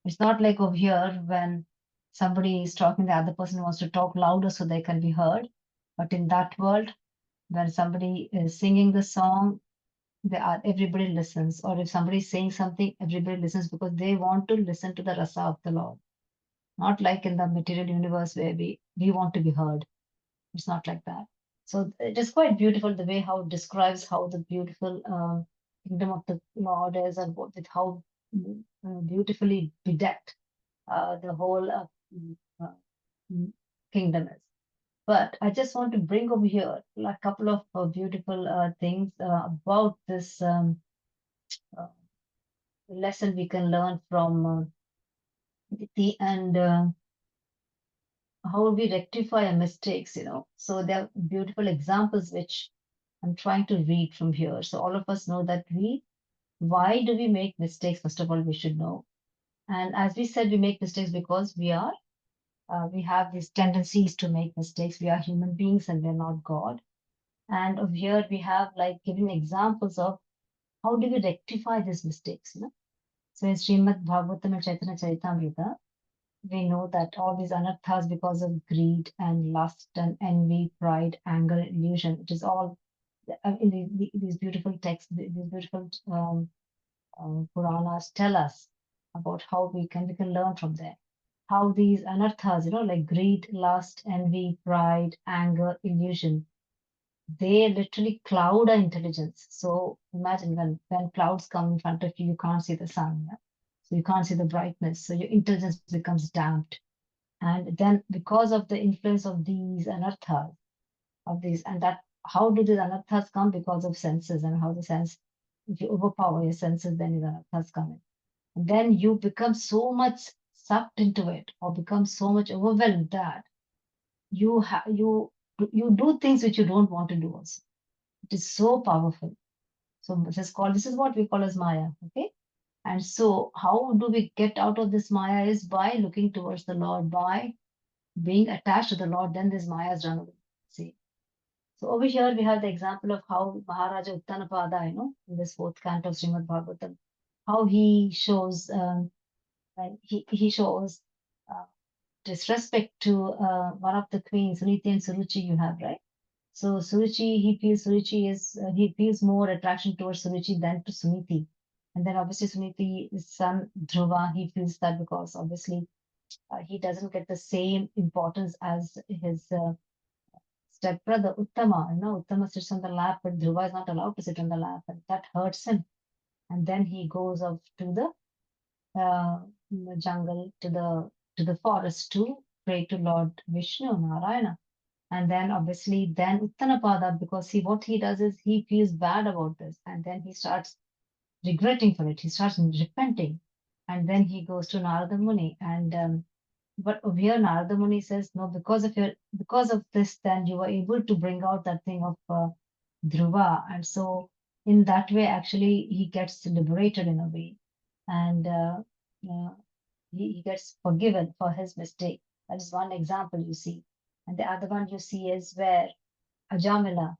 It's not like over here when somebody is talking, the other person wants to talk louder so they can be heard. But in that world, when somebody is singing the song, everybody listens. Or if somebody is saying something, everybody listens because they want to listen to the rasa of the Lord. Not like in the material universe where we want to be heard. It's not like that. So it is quite beautiful the way how it describes how the beautiful kingdom of the Lord is, and with how beautifully bedecked the whole uh, kingdom is. But I just want to bring over here a couple of beautiful things about this uh, lesson we can learn from Diti, and how we rectify our mistakes, So there are beautiful examples which I'm trying to read from here. So all of us know that why do we make mistakes? First of all, we should know. And as we said, we make mistakes because we have these tendencies to make mistakes. We are human beings and we're not God. And over here we have like giving examples of how do we rectify these mistakes. So in Srimad Bhagavatam and Chaitanya Charitamrita, we know that all these anarthas because of greed and lust and envy, pride, anger, illusion, it is all in these beautiful texts, these beautiful Puranas tell us about how we can learn from there. How these anarthas, like greed, lust, envy, pride, anger, illusion, they literally cloud our intelligence. So imagine when clouds come in front of you, you can't see the sun. Yeah? So you can't see the brightness. So your intelligence becomes damped. And then because of the influence of these anarthas, and that how do these anarthas come? Because of senses, and how the sense, if you overpower your senses, then these anarthas come in. And then you become so much sucked into it, or become so much overwhelmed that you do things which you don't want to do also. It is so powerful. So this is what we call as Maya. Okay. And so how do we get out of this Maya is by looking towards the Lord, by being attached to the Lord, then this Maya is done away. See. So over here we have the example of how Maharaja Uttanapada, in this fourth canto of Srimad Bhagavatam, how he shows he shows uh, disrespect to one of the queens, Suniti and Suruchi you have, right? So Suruchi, he feels more attraction towards Suruchi than to Suniti. And then obviously Suniti's son Dhruva, he feels that because obviously he doesn't get the same importance as his stepbrother Uttama. Uttama sits on the lap, but Dhruva is not allowed to sit on the lap, and that hurts him. And then he goes off to the jungle, to the forest to pray to Lord Vishnu, Narayana. And then obviously then Uttanapada, because what he does is he feels bad about this, and then he starts regretting for it. He starts repenting, and then he goes to Narada Muni. And but over here Narada Muni says, no, because of this, then you were able to bring out that thing of Dhruva, and so in that way, actually, he gets liberated in a way, and uh, he gets forgiven for his mistake. That is one example you see. And the other one you see is where Ajamila.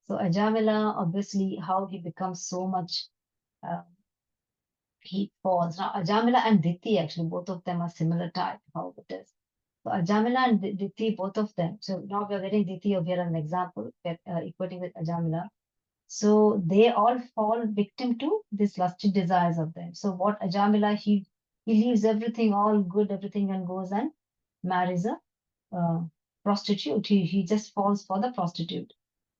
So Ajamila, obviously, how he becomes so much, uh, he falls. Now, Ajamila and Diti, actually, both of them are similar type, how it is. So Ajamila and Diti, both of them. So now we're getting Diti over here as an example, equating with Ajamila. So they all fall victim to this lusty desires of them. So what Ajamila, he leaves everything, all good, everything, and goes and marries a uh, prostitute. He just falls for the prostitute.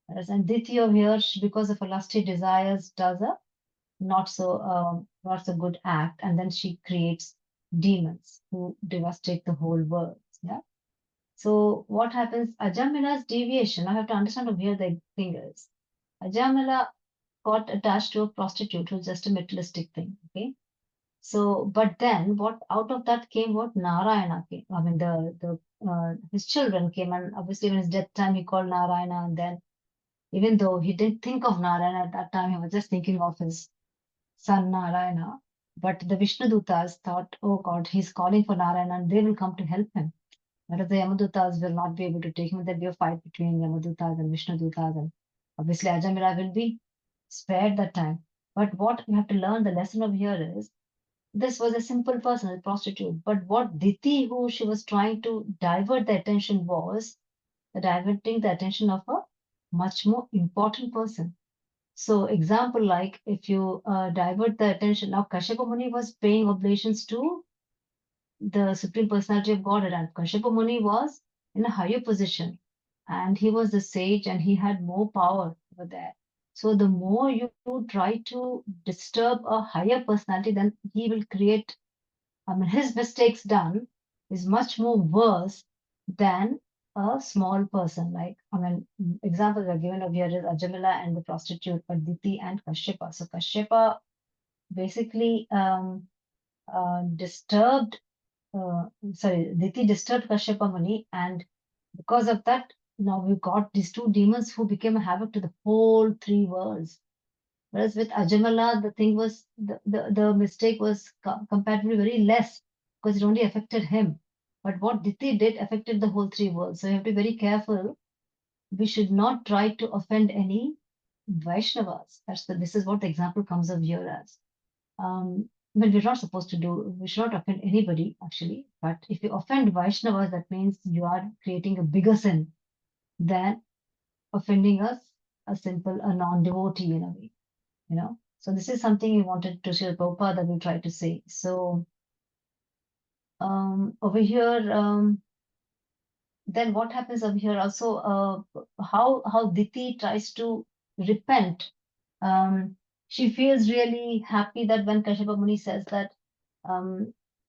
And Diti over here, because of her lusty desires, does a not so good act, and then she creates demons who devastate the whole world. Yeah. So what happens? Ajamila's deviation. I have to understand over here the thing is, Ajamila got attached to a prostitute who's just a materialistic thing. Okay. So, but then what out of that came what Narayana came. I mean, his children came, and obviously when his death time, he called Narayana, and then even though he didn't think of Narayana at that time, he was just thinking of his son Narayana. But the Vishnu Dutas thought, oh God, he's calling for Narayana and they will come to help him. Whereas the Yamadutas will not be able to take him. There'll be a fight between Yamadutas and Vishnu Dutas, and obviously Ajamila will be spared that time. But what we have to learn, the lesson of here is this was a simple person, a prostitute. But what Diti, who she was trying to divert the attention, was diverting the attention of a much more important person. So, example like if you divert the attention, now Kashyapa Muni was paying oblations to the Supreme Personality of Godhead, and Kashyapa Muni was in a higher position, and he was the sage, and he had more power over there. So, the more you try to disturb a higher personality, then he will create. I mean, his mistakes done is much more worse than a small person. Like, I mean, examples are given over here is Ajamila and the prostitute, Aditi and Kashyapa. So Kashyapa basically disturbed, Diti disturbed Kashyapa Muni, and because of that, now we got these two demons who became a havoc to the whole three worlds. Whereas with Ajamala, the thing was the mistake was comparatively very less because it only affected him. But what Diti did affected the whole three worlds. So you have to be very careful. We should not try to offend any Vaishnavas. This is what the example comes of here as. Well, we're not supposed to do, we should not offend anybody actually. But if you offend Vaishnavas, that means you are creating a bigger sin than offending us, a non-devotee in a way. So this is something we wanted to share Prabhupada that we try to say. So over here, then what happens over here also, how Diti tries to repent. She feels really happy that when Kashyapa Muni says that,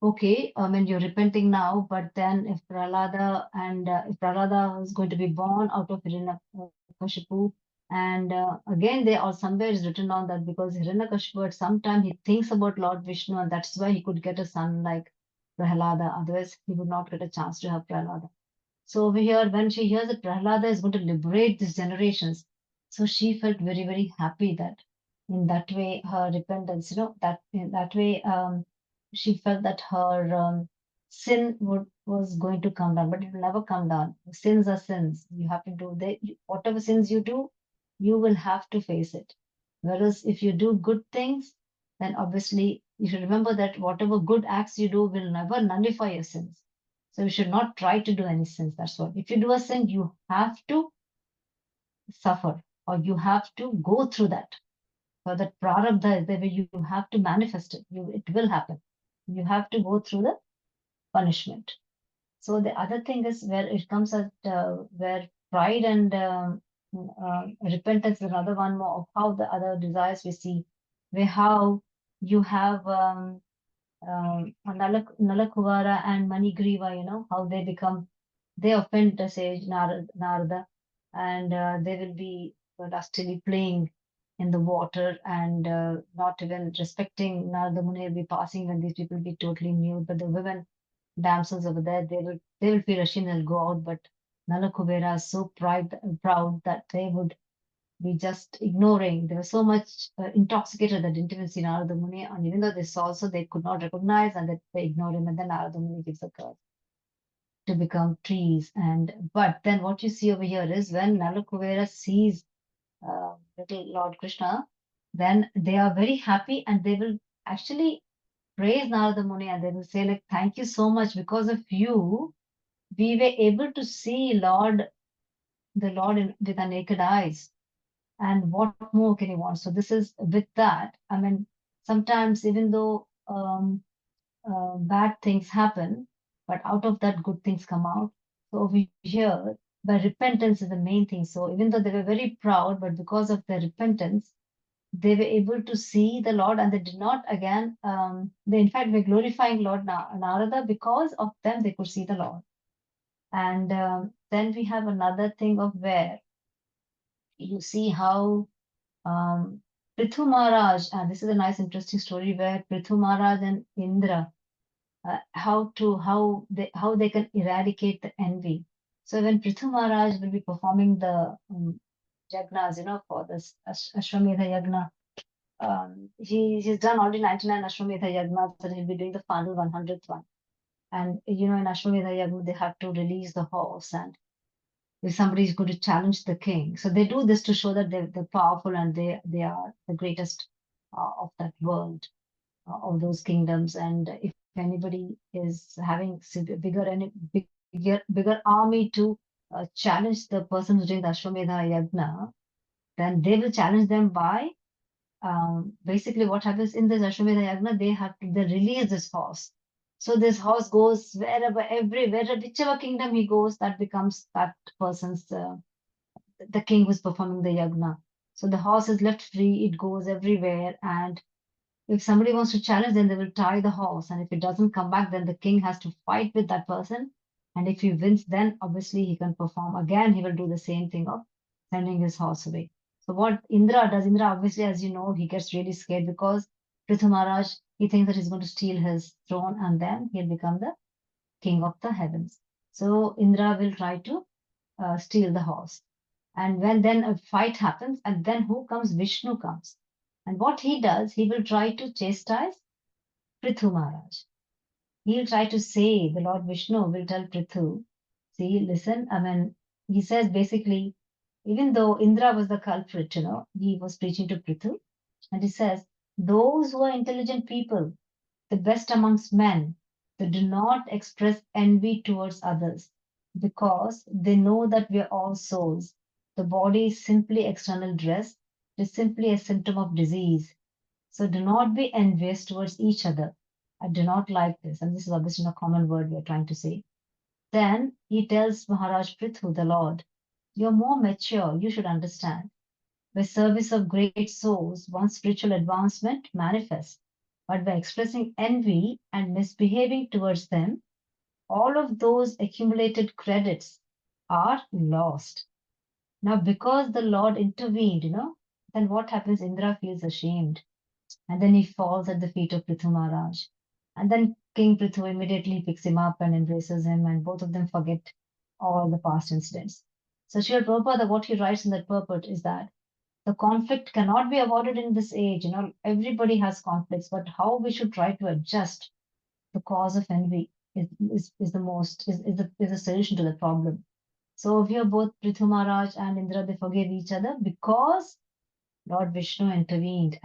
okay, I mean, you're repenting now, but then if Prahlada is going to be born out of Hiranyakashipu, and again, they or somewhere is written on that because Hiranyakashipu at some time he thinks about Lord Vishnu, and that's why he could get a son like Prahlada. Otherwise, he would not get a chance to have Prahlada. So over here, when she hears that Prahlada is going to liberate these generations, so she felt very, very happy that in that way her repentance, that in that way she felt that her sin was going to come down, but it will never come down. Sins are sins. You have to do whatever sins you do, you will have to face it. Whereas if you do good things, then obviously you should remember that whatever good acts you do will never nullify your sins. So you should not try to do any sins. That's what. If you do a sin, you have to suffer or you have to go through that. So that prarabdha is the way you have to manifest it. It will happen. You have to go through the punishment. So the other thing is where it comes at where pride and repentance is another one more of how the other desires we see, where how you have Nalakuvara and Manigriva, how they offend the sage Narada, and they will be lustily playing in the water and not even respecting Narada Muni will be passing when these people be totally nude, but the women damsels over there, they will feel ashamed and go out, but Nalakuvera is so proud that they would be just ignoring. They were so much intoxicated that didn't even see Narada Muni, and even though they saw also, they could not recognize and that they ignored him, and then Narada Muni gives a curse to become trees. But then what you see over here is when Nalakuvera sees little Lord Krishna, then they are very happy and they will actually praise Narada Muni and they will say like, thank you so much, because of you, we were able to see the Lord with our naked eyes. And what more can you want? So this is with that. I mean, sometimes even though bad things happen, but out of that good things come out. So over here, by repentance is the main thing. So even though they were very proud, but because of their repentance, they were able to see the Lord, and they did not again. They in fact were glorifying Lord Narada because of them they could see the Lord. And then we have another thing of where you see how Prithu Maharaj, this is a nice interesting story where Prithu Maharaj and Indra, how they can eradicate the envy. So when Prithu Maharaj will be performing yagnas, for this Ashwamedha yagna. He's done already 99 Ashwamedha yagnas, and he'll be doing the final 100th one. And in Ashwamedha yagna, they have to release the horse, and if somebody is going to challenge the king, so they do this to show that they're powerful and they are the greatest of that world, of those kingdoms. And if anybody is having bigger army to challenge the person who's doing the Ashwamedha yagna, then they will challenge them by basically what happens in this Ashwamedha yagna, they release this horse. So this horse goes wherever, everywhere, whichever kingdom he goes, that becomes that person's the king who's performing the yagna. So the horse is left free, it goes everywhere, and if somebody wants to challenge, then they will tie the horse, and if it doesn't come back, then the king has to fight with that person. And if he wins, then obviously he can perform again. He will do the same thing of sending his horse away. So what Indra does, Indra obviously, as you know, he gets really scared because Prithu Maharaj, he thinks that he's going to steal his throne and then he'll become the king of the heavens. So Indra will try to steal the horse. And when then a fight happens, and then who comes? Vishnu comes. And what he does, he will try to chastise Prithu Maharaj. He'll try to say, the Lord Vishnu will tell Prithu, see, listen, I mean, he says basically, even though Indra was the culprit, he was preaching to Prithu, and he says, those who are intelligent people, the best amongst men, they do not express envy towards others because they know that we are all souls. The body is simply external dress, it is simply a symptom of disease. So do not be envious towards each other. I do not like this. And this is obviously a common word we are trying to say. Then he tells Maharaj Prithu, the Lord, you're more mature, you should understand. By service of great souls, one's spiritual advancement manifests. But by expressing envy and misbehaving towards them, all of those accumulated credits are lost. Now, because the Lord intervened, then what happens? Indra feels ashamed. And then he falls at the feet of Prithu Maharaj. And then King Prithu immediately picks him up and embraces him, and both of them forget all the past incidents. So Srila Prabhupada, what he writes in that purport is that the conflict cannot be avoided in this age. Everybody has conflicts, but how we should try to adjust the cause of envy is the solution to the problem. So here both Prithu Maharaj and Indra, they forgave each other because Lord Vishnu intervened.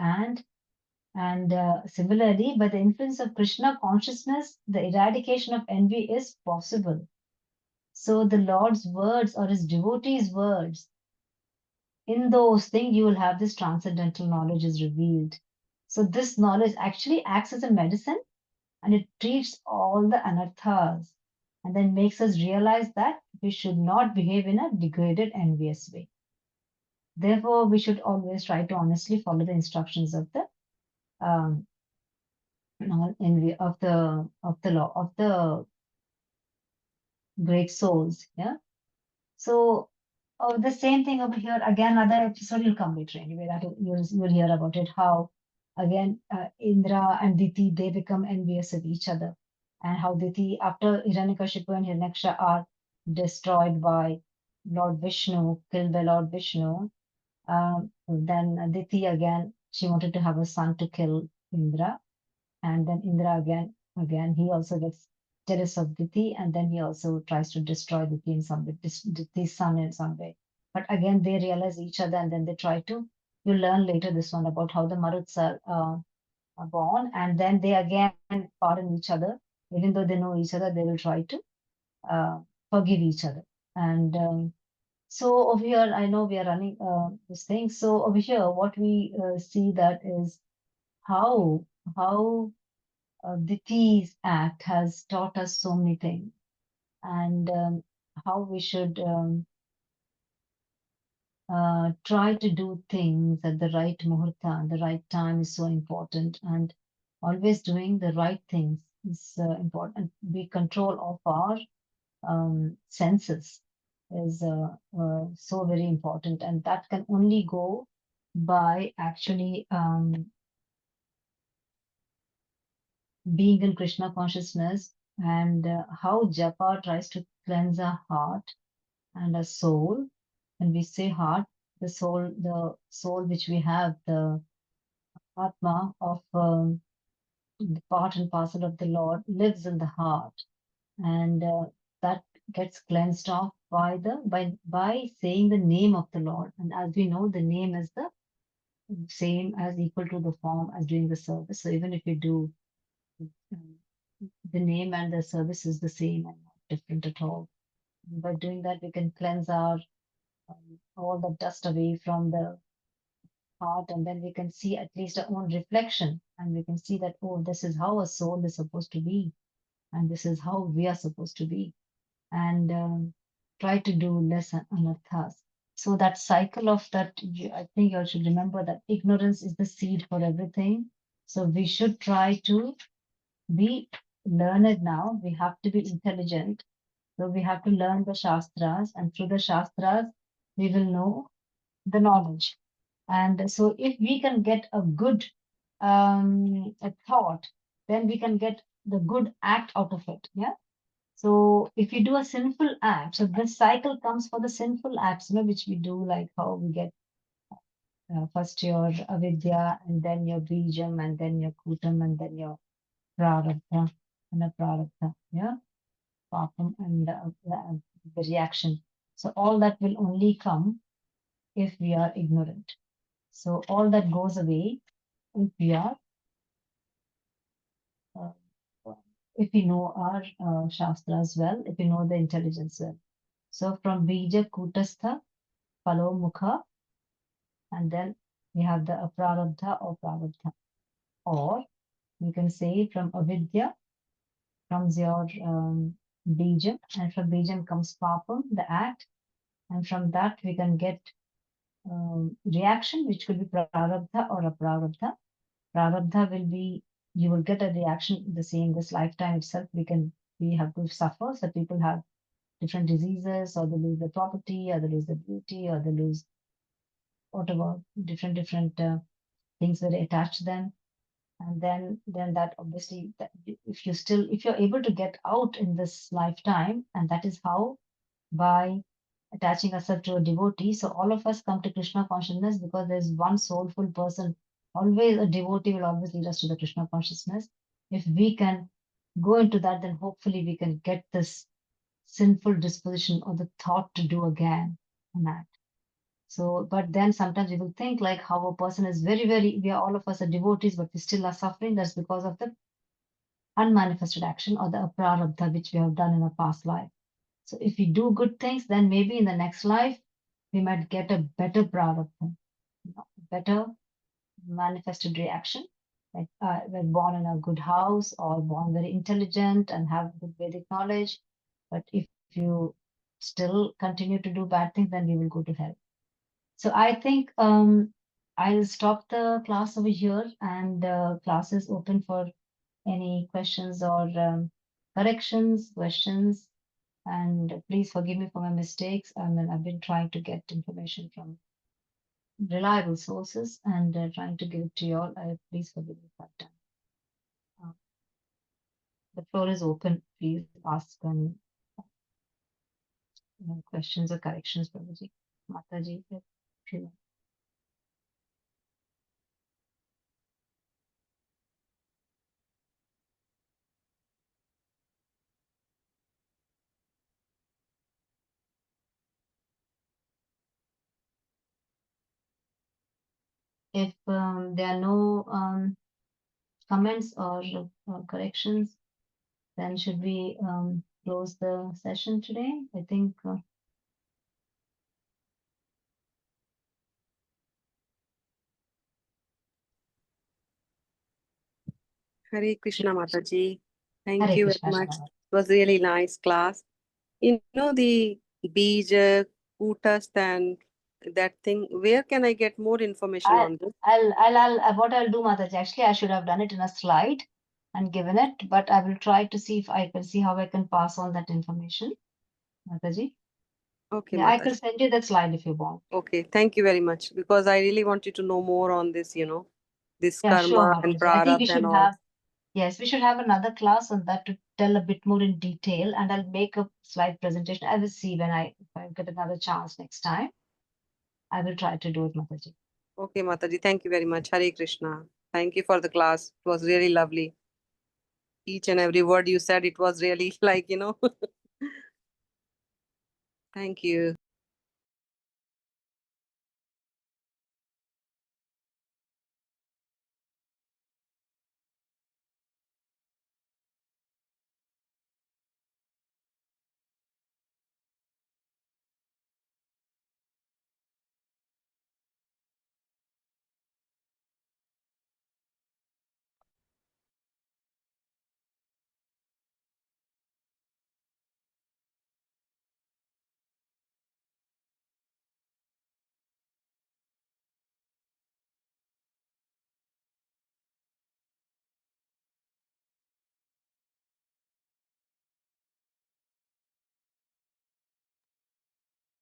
And similarly, by the influence of Krishna consciousness, the eradication of envy is possible. So the Lord's words or his devotees' words, in those things you will have this transcendental knowledge is revealed. So this knowledge actually acts as a medicine, and it treats all the anarthas and then makes us realize that we should not behave in a degraded, envious way. Therefore, we should always try to honestly follow the instructions of the envy of the law of the great souls. Yeah. So the same thing over here. Again, another episode will come later anyway. That you'll hear about it. How again Indra and Diti, they become envious of each other, and how Diti, after Hiranyakashipu and Hiranyaksha are destroyed by Lord Vishnu, killed by Lord Vishnu, then Diti again, she wanted to have a son to kill Indra, and then Indra again he also gets jealous of Diti, and then he also tries to destroy Diti in some way, Diti's son in some way. But again, they realize each other, and then they try to. You learn later this one about how the Maruts are born, and then they again pardon each other, even though they know each other. They will try to forgive each other. And so over here, I know we are running this thing. So over here, what we see that is how Diti's act has taught us so many things, and how we should try to do things at the right muhurta, and the right time is so important, and always doing the right things is important. We control of our senses is so very important, and that can only go by actually being in Krishna consciousness, and how japa tries to cleanse our heart and our soul. When we say heart, the soul which we have, the Atma of the part and parcel of the Lord lives in the heart, and that gets cleansed off by saying the name of the Lord. And as we know, the name is the same as equal to the form as doing the service. So even if you do um, the name and the service is the same and not different at all. By doing that, we can cleanse our all the dust away from the heart, and then we can see at least our own reflection, and we can see that, oh, this is how a soul is supposed to be, and this is how we are supposed to be, and try to do less anarthas. So that cycle of that, I think you all should remember that ignorance is the seed for everything. So we should try to be learned now. We have to be intelligent. So we have to learn the Shastras, and through the Shastras, we will know the knowledge. And so if we can get a good a thought, then we can get the good act out of it. Yeah. So if you do a sinful act, so this cycle comes for the sinful acts, which we do, like how we get first your avidya, and then your bijam, and then your kutam, and then your prarabdha, and a prarabdha, yeah, papam, and the reaction. So all that will only come if we are ignorant. So all that goes away if we are, uh, if we know our shastras well, if we know the intelligence well. So from bija kutastha, palo mukha, and then we have the aprarabdha or prarabdha. Or you can say from avidya comes your bijam, and from bijam comes papam, the act, and from that we can get reaction, which could be prarabdha or aprarabdha. Prarabdha will be, you will get a reaction the same this lifetime itself. We have to suffer. So people have different diseases, or they lose the property, or they lose the beauty, or they lose whatever different things that attach to them. And then that obviously, that if you're able to get out in this lifetime, and that is how, by attaching ourselves to a devotee. So all of us come to Krishna consciousness because there's one soulful person. Always a devotee will always lead us to the Krishna consciousness. If we can go into that, then hopefully we can get this sinful disposition or the thought to do again an act. So, but then sometimes we will think like how a person is we are all of us are devotees, but we still are suffering. That's because of the unmanifested action or the aprarabdha which we have done in a past life. So if we do good things, then maybe in the next life, we might get a better prarabdha, better manifested reaction. Like we're born in a good house or born very intelligent and have good Vedic knowledge. But if you still continue to do bad things, then we will go to hell. So I think I'll stop the class over here, and class is open for any questions or corrections, questions. And please forgive me for my mistakes. I mean, I've been trying to get information from reliable sources and trying to give it to you all. Please forgive me for that. The floor is open. Please ask any questions or corrections, Prabhuji. Mataji, if you want. If there are no comments or corrections, then should we close the session today? I think Hare Krishna Mataji. Thank Hare you very Krishna, much. Shabana. It was really nice class. You know the Bija, Kutast and that thing. Where can I get more information on this? What I'll do, Mataji, actually, I should have done it in a slide and given it, but I will try to see if I can see how I can pass on that information, Mataji. Okay, Yeah, I Mataji. could send you that slide if you want. Okay, thank you very much. Because I really wanted to know more on this, this Yeah, sure, karma and Mataji. I think we prarabdha and should all. have, yes, we should have another class on that to tell a bit more in detail, and I'll make a slide presentation. I will see when if I get another chance next time. I will try to do it, Mataji. Okay, Mataji, thank you very much. Hare Krishna. Thank you for the class. It was really lovely. Each and every word you said, it was really like, Thank you.